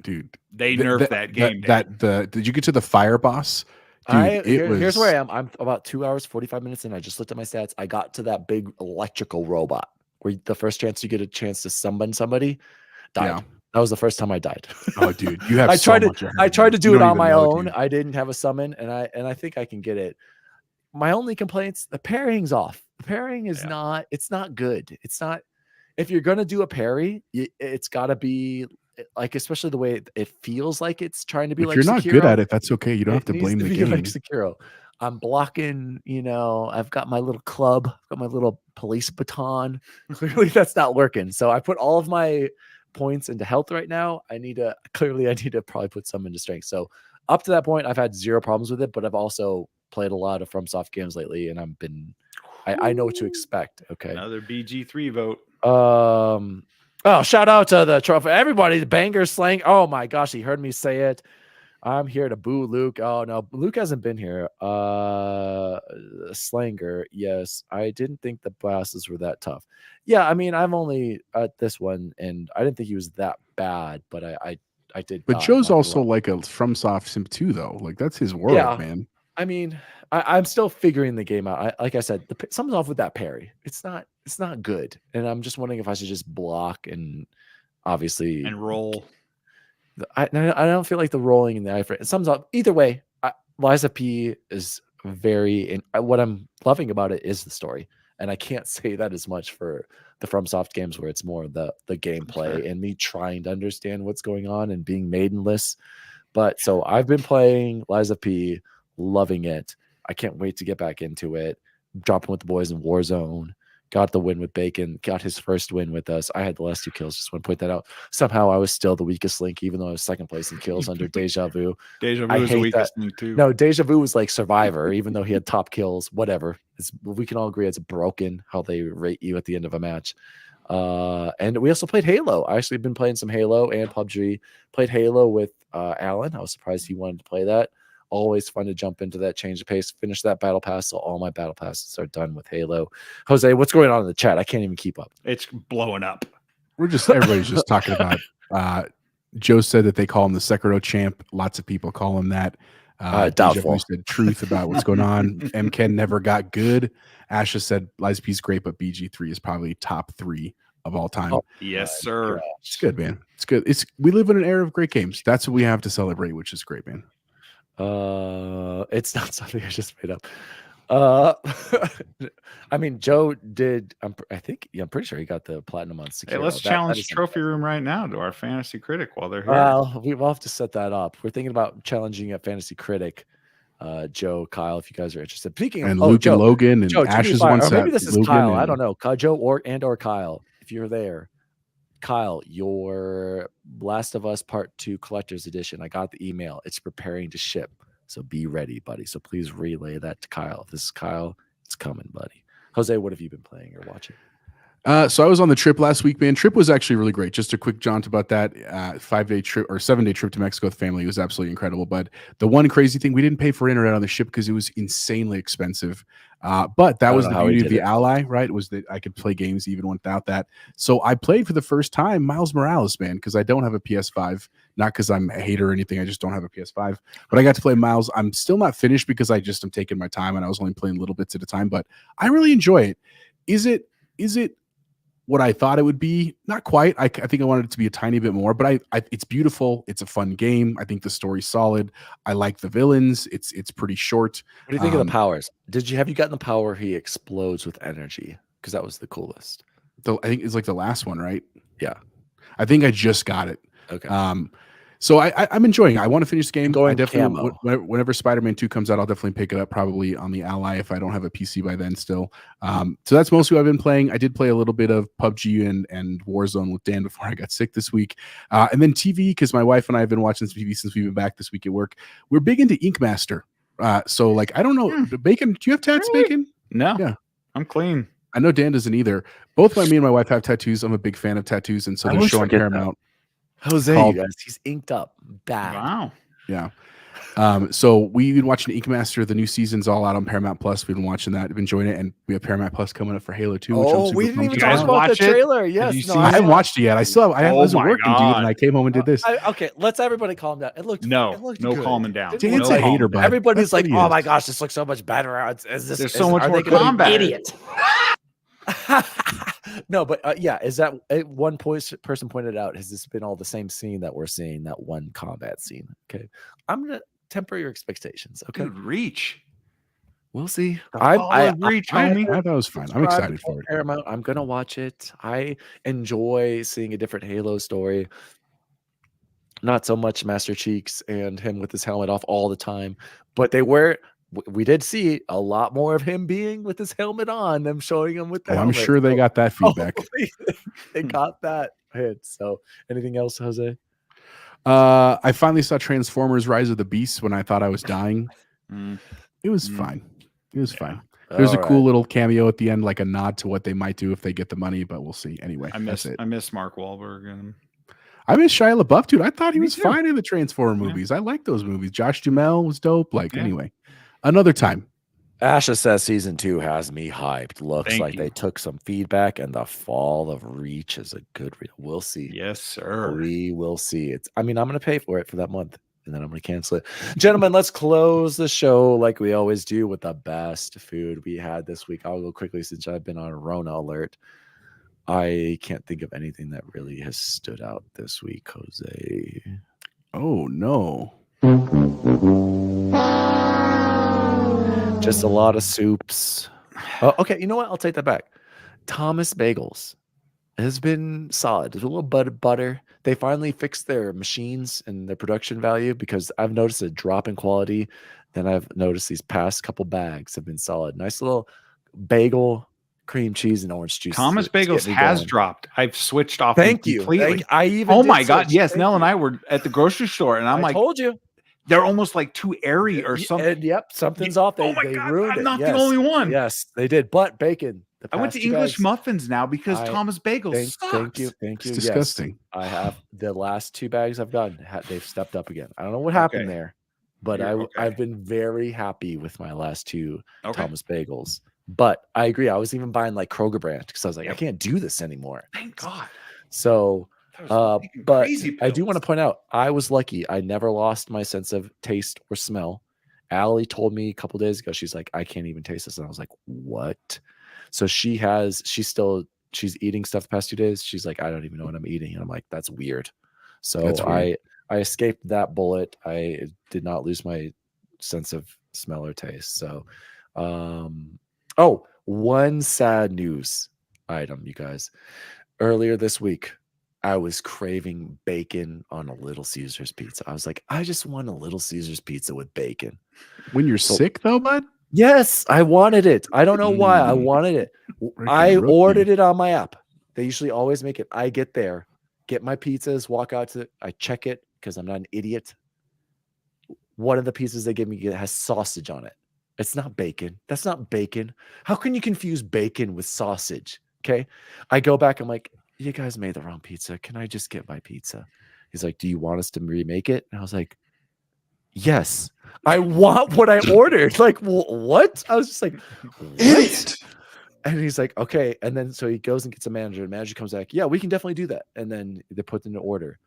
Dude, they nerfed that game. Did you get to the fire boss? Dude, here's where I am. I'm about 2 hours, 45 minutes in. I just looked at my stats. I got to that big electrical robot where the first chance you get a chance to summon somebody, died. Yeah. That was the first time I died. Oh, dude, you have. I tried to do it on my own. Dude. I didn't have a summon, and I think I can get it. my only complaints, the parrying's off. The parrying is not, it's not good. It's not, if you're going to do a parry, it's got to be like, especially the way it feels like it's trying to be If like you're not Sekiro. good at it, that's okay. You don't have to needs blame the be game. like Sekiro. I'm blocking, I've got my little club, I've got my little police baton. Clearly that's not working. So I put all of my points into health right now. I need to probably put some into strength. So up to that point, I've had zero problems with it, but I've also played a lot of FromSoft games lately, and I know what to expect. Okay. Another BG3 vote. Oh, shout out to the trophy. Everybody, the banger slang. Oh my gosh, he heard me say it. I'm here to boo Luke. Oh no, Luke hasn't been here. Slanger. Yes, I didn't think the bosses were that tough. Yeah, I mean, I'm only at this one, and I didn't think he was that bad, but I did. But Joe's also like a FromSoft simp too, though. Like that's his world, man. I mean, I'm still figuring the game out. Like I said, something's off with that parry. It's not good, and I'm just wondering if I should just block and obviously and roll. I don't feel like the rolling in the iframe. It sums up either way. Liza P is what I'm loving about it is the story, and I can't say that as much for the FromSoft games where it's more the gameplay and me trying to understand what's going on and being maidenless. But so I've been playing Liza P, loving it. I can't wait to get back into it. Dropping with the boys in Warzone. Got the win with Bacon. Got his first win with us. I had the last 2 kills. Just want to point that out. Somehow I was still the weakest link, even though I was second place in kills under Deja Vu. Deja Vu was the weakest link too. No, Deja Vu was like Survivor, even though he had top kills. Whatever. We can all agree it's broken how they rate you at the end of a match. And we also played Halo. I actually been playing some Halo and PUBG. Played Halo with Alan. I was surprised he wanted to play that. Always fun to jump into that, change of pace, finish that battle pass. So all my battle passes are done with Halo. Jose, what's going on in the chat? I can't even keep up. It's blowing up. Everybody's just talking about. Joe said that they call him the Sekiro champ. Lots of people call him that. Doubtful. Said truth about what's going on. MKen never got good. Asha said Liza P's great, but BG3 is probably top 3 of all time. Oh, yes, sir. Yeah, it's good, man. It's good. We live in an era of great games. That's what we have to celebrate, which is great, man. It's not something I just made up. I mean, Joe did. I'm pretty sure he got the platinum on Sekiro. Hey, let's challenge Trophy Room right now to our Fantasy Critic while they're here. Well, we'll have to set that up. We're thinking about challenging at Fantasy Critic. Joe, Kyle, if you guys are interested. Speaking and of Luke Joe, and Logan and Joe, Ash's or one set. Maybe this is Logan Kyle. I don't know. Joe or Kyle, if you're there. Kyle, your Last of Us Part 2 Collector's Edition. I got the email. It's preparing to ship. So be ready, buddy. So please relay that to Kyle. If this is Kyle, it's coming, buddy. Jose, what have you been playing or watching? So I was on the trip last week, man. Trip was actually really great. Just a quick jaunt about that 5-day trip or 7-day trip to Mexico with family. It was absolutely incredible. But the one crazy thing, we didn't pay for internet on the ship because it was insanely expensive. But that was the beauty of the Ally, right? It was that I could play games even without that. So I played for the first time Miles Morales, man, because I don't have a PS5. Not because I'm a hater or anything. I just don't have a PS5. But I got to play Miles. I'm still not finished because I just am taking my time and I was only playing little bits at a time. But I really enjoy it. Is it what I thought it would be? Not quite. I think I wanted it to be a tiny bit more, but it's beautiful. It's a fun game. I think the story's solid. I like the villains. It's pretty short. What do you think of the powers? Have you gotten the power where he explodes with energy? Because that was the coolest. I think it's like the last one, right? Yeah. I think I just got it. Okay. So I'm enjoying it. I want to finish the game. Going I definitely, whenever Spider-Man 2 comes out, I'll definitely pick it up probably on the Ally if I don't have a PC by then still. So that's mostly what I've been playing. I did play a little bit of PUBG and Warzone with Dan before I got sick this week. And then TV, because my wife and I have been watching TV since we've been back this week at work. We're big into Ink Master. So like, I don't know, Bacon, do you have tats, really? Bacon? No. Yeah. I'm clean. I know Dan doesn't either. Both me and my wife have tattoos. I'm a big fan of tattoos. And so they're showing Paramount. Jose, you guys, he's inked up bad. Wow. Yeah. So we've been watching Ink Master. The new season's all out on Paramount Plus. We've been watching that. I've been enjoying it, and we have Paramount Plus coming up for Halo 2. Oh, we didn't even talk about the trailer. Yes, I haven't watched it yet. I wasn't working, dude, and I came home and did this. Okay, let's everybody calm down. It looked no good. Calming down. Dan's a hater, bud. Everybody's like, "Oh my gosh, this looks so much better." There's so much more combat. Idiot. No, but yeah, is that one person pointed out? Has this been all the same scene that we're seeing? That one combat scene? Okay, I'm gonna temper your expectations. Okay, Dude, Reach. We'll see. Reach, homie. I thought it was fine. I'm excited for it. Paramount. I'm gonna watch it. I enjoy seeing a different Halo story. Not so much Master Cheeks and him with his helmet off all the time, but we did see a lot more of him being with his helmet on, them showing him with the helmet. I'm sure they got that feedback. They got that hit. So anything else, Jose? I finally saw Transformers Rise of the Beasts when I thought I was dying. It was fine. It was fine. There's a cool little cameo at the end, like a nod to what they might do if they get the money, but we'll see. Anyway, I miss Mark Wahlberg and I miss Shia LaBeouf, dude. I thought he was fine in the Transformer movies. I like those movies. Josh Duhamel was dope. Anyway, another time. Asha says season 2 has me hyped. Looks like they took some feedback, and the fall of Reach is a good. We'll see. Yes, sir. We will see. I'm going to pay for it for that month, and then I'm going to cancel it. Gentlemen, let's close the show like we always do with the best food we had this week. I'll go quickly since I've been on Rona alert. I can't think of anything that really has stood out this week, Jose. Oh, no. Just a lot of soups. Oh, okay, you know what? I'll take that back. Thomas Bagels has been solid. There's a little bit of butter. They finally fixed their machines and their production value because I've noticed a drop in quality. Then I've noticed these past couple bags have been solid. Nice little bagel, cream cheese, and orange juice. Thomas Bagels has dropped. I've switched off. Thank you. Completely. I even. Oh my God! Yes, Nell and I were at the grocery store, and I'm like, told you. They're almost like too airy or something. Yep, something's off. They God, ruined I'm it. not the only one. Yes, they did. But bacon. I went to English muffins now because Thomas Bagels sucks. Thank you. It's disgusting. Yes, I have the last 2 bags I've done. They've stepped up again. I don't know what happened there, but I've been very happy with my last 2 Thomas Bagels. But I agree. I was even buying like Kroger brand because I was like, I can't do this anymore. Thank God. So. But I do want to point out, I was lucky. I never lost my sense of taste or smell. Allie told me a couple days ago, she's like, I can't even taste this. And I was like, what? So she's eating stuff the past 2 days. She's like, I don't even know what I'm eating. And I'm like, that's weird. So I escaped that bullet. I did not lose my sense of smell or taste. So, one sad news item, you guys. Earlier this week, I was craving bacon on a Little Caesars pizza. I was like, I just want a Little Caesars pizza with bacon. When you're sick, though, bud? Yes, I wanted it. I don't know why. I wanted it. I ordered it on my app. They usually always make it. I get there, get my pizzas, walk out to I check it because I'm not an idiot. One of the pizzas they give me has sausage on it. It's not bacon. That's not bacon. How can you confuse bacon with sausage? Okay. I go back. I'm like, you guys made the wrong pizza. Can I just get my pizza? He's like, do you want us to remake it? And I was like, yes, I want what I ordered. Like, what? I was just like, what? And he's like, okay. And then so he goes and gets a manager. And the manager comes back, yeah, we can definitely do that. And then they put in an order.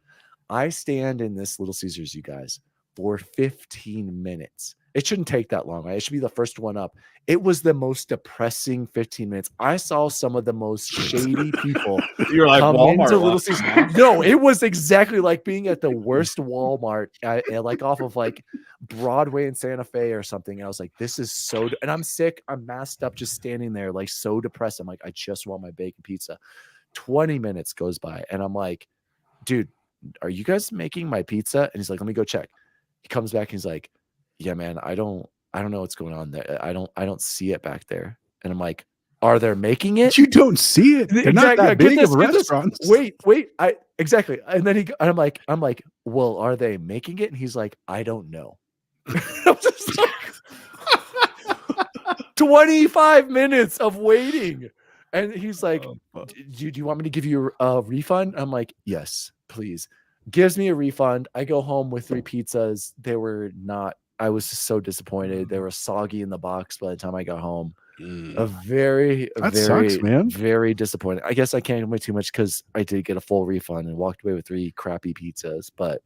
I stand in this Little Caesars, you guys, for 15 minutes. It shouldn't take that long. Right? It should be the first one up. It was the most depressing 15 minutes. I saw some of the most shady people. You're like Walmart. Into Little Caesars. No, it was exactly like being at the worst Walmart, like off of like Broadway in Santa Fe or something. And I was like, this is so. And I'm sick. I'm masked up, just standing there, like so depressed. I'm like, I just want my bacon pizza. 20 minutes goes by, and I'm like, dude, are you guys making my pizza? And he's like, let me go check. He comes back and he's like, yeah, man, I don't know what's going on there. I don't see it back there. And I'm like, are they making it? You don't see it. They're not that big of restaurants. Wait. Exactly. And then I'm like, well, are they making it? And he's like, I don't know. I'm just like, 25 minutes of waiting. And he's like, do you want me to give you a refund? I'm like, yes, please. Gives me a refund. I go home with 3 pizzas. They were not. I was just so disappointed. They were soggy in the box by the time I got home. Very sucks, man. Very disappointed. I guess I can't complain too much because I did get a full refund and walked away with 3 crappy pizzas. But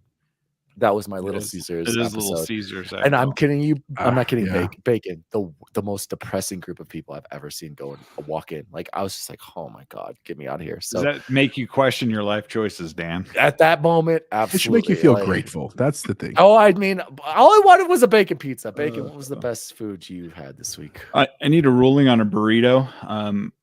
That was my It Little is- Caesars It is episode. Little Caesars. And I'm kidding you. I'm not kidding. Yeah. Bacon, the most depressing group of people I've ever seen walk in. Like I was just like, oh my god, get me out of here. Does So that make you question your life choices, Dan? at that moment, absolutely, It should make you feel like- grateful. That's the thing. Oh, I mean, all I wanted was a bacon pizza. Bacon. What was the best food you had this week? I need a ruling on a burrito.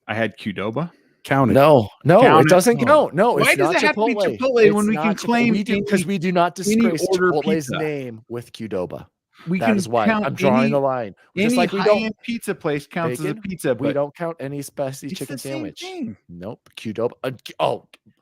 I had Qdoba. Count it. No, Count it it. doesn't No. count. No, Why it's does not it have to be Chipotle. Chipotle It's when we not can Chipotle. claim we do because any- we do not disgrace order Chipotle's pizza? name with Qdoba. We That can is why count I'm drawing any, the line. Just Any like we don't high-end pizza place counts as a Bacon, pizza, we but don't count any spicy it's chicken the same sandwich. thing. Nope, Qdoba. Jose,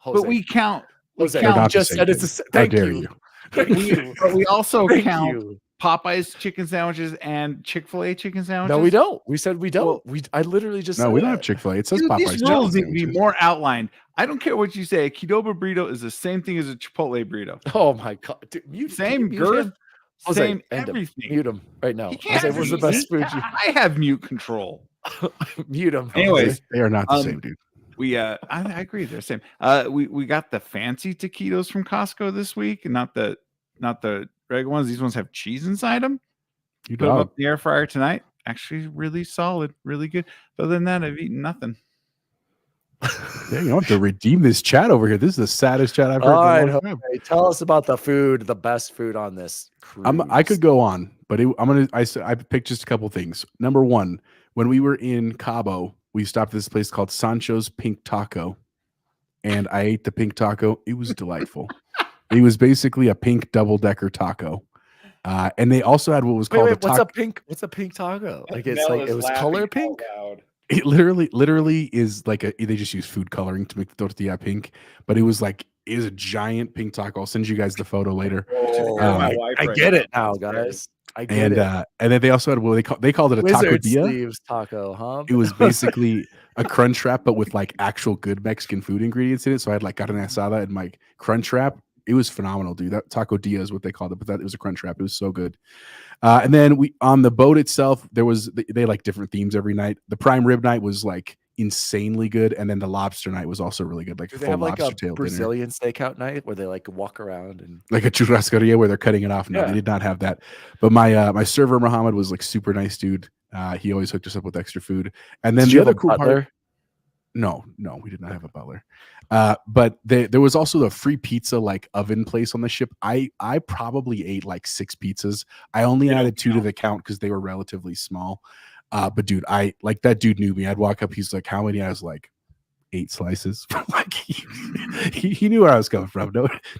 But we count. We Jose, They're count not the just same said it's thing. a. How Thank dare you. you? Thank you. But we also Thank count you. Popeye's chicken sandwiches and Chick-fil-A chicken sandwiches. No, we don't. We said we don't. Well, I literally just No, said we don't have that. Chick-fil-A. It says Dude, Popeye's these chicken rules need to be sandwiches. more outlined. I don't care what you say. A Qdoba burrito is the same thing as a Chipotle burrito. Oh my god, dude, can Same you mute girth, him? Jose, same end him. everything. Mute him right now. He can't Jose, what's the mute best me. food you I have mute control. mute him? Anyways, They are not the um, same, dude. we I agree, they're the same. We got the fancy taquitos from Costco this week, and not the regular ones. These ones have cheese inside them. You Put them dog. up in the air fryer tonight. Actually, really solid, really good. Other than that, I've eaten nothing. Yeah, you don't have to redeem this chat over here. This is the saddest chat I've heard. All right, in a long time. Jose, tell us about the food, the best food on this cruise. I could go on, but I picked just a couple things. Number one, when we were in Cabo, we stopped at this place called Sancho's Pink Taco, and I ate the pink taco. It was delightful. It was basically a pink double-decker taco, and they also had what was Wait, called wait, a what's taco. a pink? What's a pink taco? Like it's like it was color pink. It literally is like they just use food coloring to make the tortilla pink, but it was a giant pink taco. I'll send you guys the photo later. I get it now, guys. I get And it. and then they also had what they called it a taco Wizard dia. sleeves taco, huh? It was basically a crunch wrap, but with like actual good Mexican food ingredients in it. So I had like carne asada and my crunch wrap. It was phenomenal, dude. That taco dia is what they called it, but it was a crunch wrap. It was so good. And then we on the boat itself, there was they like different themes every night. The prime rib night was like insanely good, and then the lobster night was also really good. Like Do a they full have like lobster a tail dinner, Brazilian steakout night where they like walk around and like a churrascaria where they're cutting it off. No, Yeah. they did not have that. But my server Muhammad was like super nice dude. He always hooked us up with extra food. And then Did the you have other a cool part. butler? No, we did not have a butler. But there was also the free pizza like oven place on the ship. I probably ate like 6 pizzas. I only added 2 to the count because they were relatively small. But dude, I like that dude knew me. I'd walk up, he's like, "How many?" I was like, 8 slices. Like he knew where I was coming from.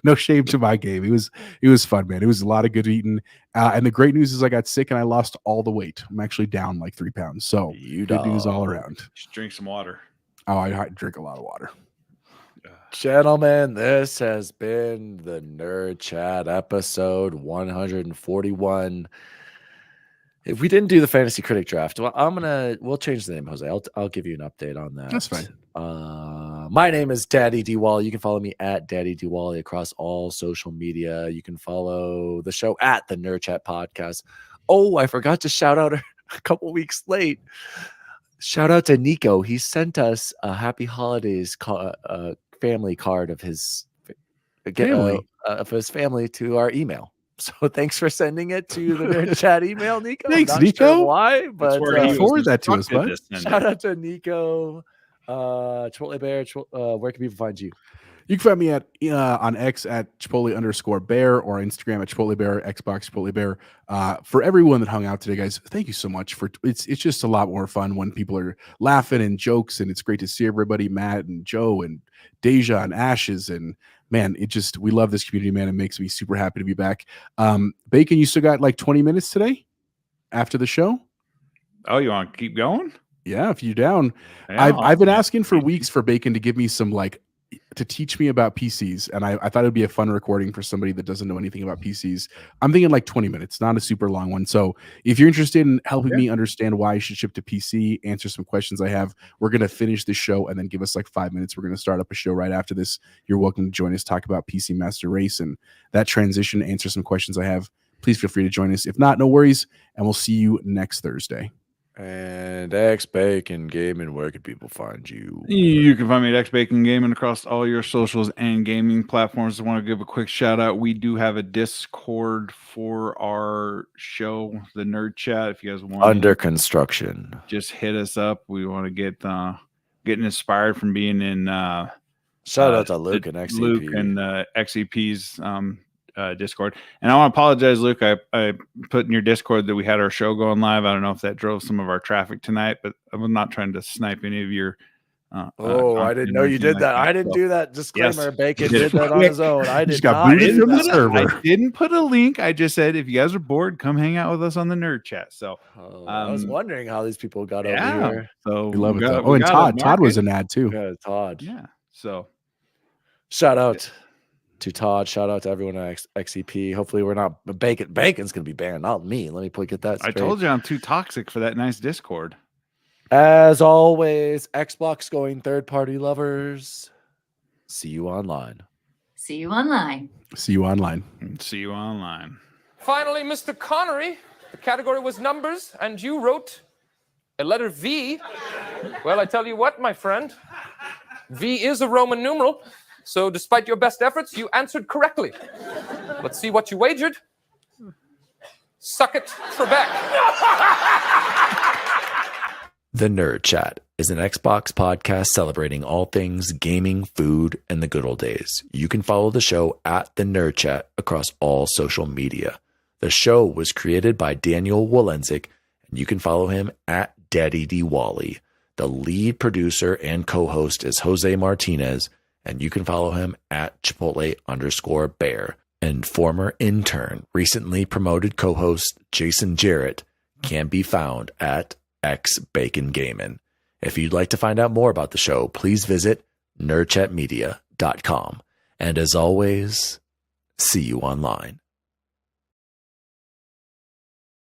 No shame to my game. It was fun, man. It was a lot of good eating. And the great news is I got sick and I lost all the weight. I'm actually down like 3 pounds. So good news all around. Just drink some water. Oh, I drink a lot of water. Gentlemen, this has been the Nerd Chat episode 141. If we didn't do the fantasy critic draft, well, we'll change the name, Jose. I'll give you an update on that. That's fine. My name is Daddy DWALLY. You can follow me at Daddy DWALLY across all social media. You can follow the show at the Nerd Chat Podcast. Oh, I forgot to shout out a couple weeks late. Shout out to Nico. He sent us a happy holidays family card of his family to our email. So thanks for sending it to the Nerd Chat email, Nico. Thanks, Not Nico. Sure why, but forward that to us, bud. shout out to Nico. Chipotle Bear. Where can people find you? You can find me at on X at Chipotle_bear or Instagram at Chipotle Bear, Xbox Chipotle Bear. For everyone that hung out today, guys, thank you so much for it's just a lot more fun when people are laughing and jokes, and it's great to see everybody, Matt and Joe and Deja and Ashes, and man, we love this community, man. It makes me super happy to be back. Bacon, you still got like 20 minutes today after the show? Oh, you want to keep going? Yeah, if you're down. Yeah, I've been asking for weeks for Bacon to give me some to teach me about PCs, and I thought it'd be a fun recording for somebody that doesn't know anything about PCs. I'm thinking like 20 minutes, not a super long one. So if you're interested in helping me understand why I should ship to PC, answer some questions I have, we're going to finish this show and then give us like 5 minutes. We're going to start up a show right after this. You're welcome to join us, talk about PC Master Race and that transition, answer some questions I have. Please feel free to join us. If not, no worries, and we'll see you next Thursday. And X Bacon Gaming, where can people find you? You can find me at X Bacon Gaming across all your socials and gaming platforms. I want to give a quick shout out. We do have a Discord for our show, the Nerd Chat. If you guys want Under construction. just hit us up. We want to get getting inspired from being in Shout out to Luke and XEP. Luke and XEP's Discord. And I want to apologize, Luke. I put in your Discord that we had our show going live. I don't know if that drove some of our traffic tonight, but I'm not trying to snipe any of your I didn't know you did that. I didn't do that. Disclaimer, Yes, Bacon you did did. that on his own. I Just did got not. booted do from the that. server. I didn't put a link. I just said if you guys are bored, come hang out with us on the Nerd Chat. So I was wondering how these people got yeah, over here. so We love it got- though. we Oh, and got a Todd was market. an ad too. Yeah, Todd. Yeah. So Shout out to Todd. Shout out to everyone at XEP. Hopefully, we're not Bacon. Bacon's gonna be banned, not me. Let me get that I straight. told you I'm too toxic for that nice Discord. As always, Xbox going third-party lovers. See you online. See you online. See you online. And see you online. Finally, Mr. Connery, the category was numbers, and you wrote a letter V. Well, I tell you what, my friend, V is a Roman numeral, so despite your best efforts, you answered correctly. Let's see what you wagered. Suck it, Trebek. The Nerd Chat is an Xbox podcast celebrating all things gaming, food, and the good old days. You can follow the show at The Nerd Chat across all social media. The show was created by Daniel Wolenzik, and you can follow him at Daddy DWALLY. The lead producer and co-host is Jose Martinez, and you can follow him at Chipotle_bear. And former intern, recently promoted co-host Jason Jarrett can be found at X Bacon Gaming. If you'd like to find out more about the show, please visit nerdchatmedia.com. And as always, see you online.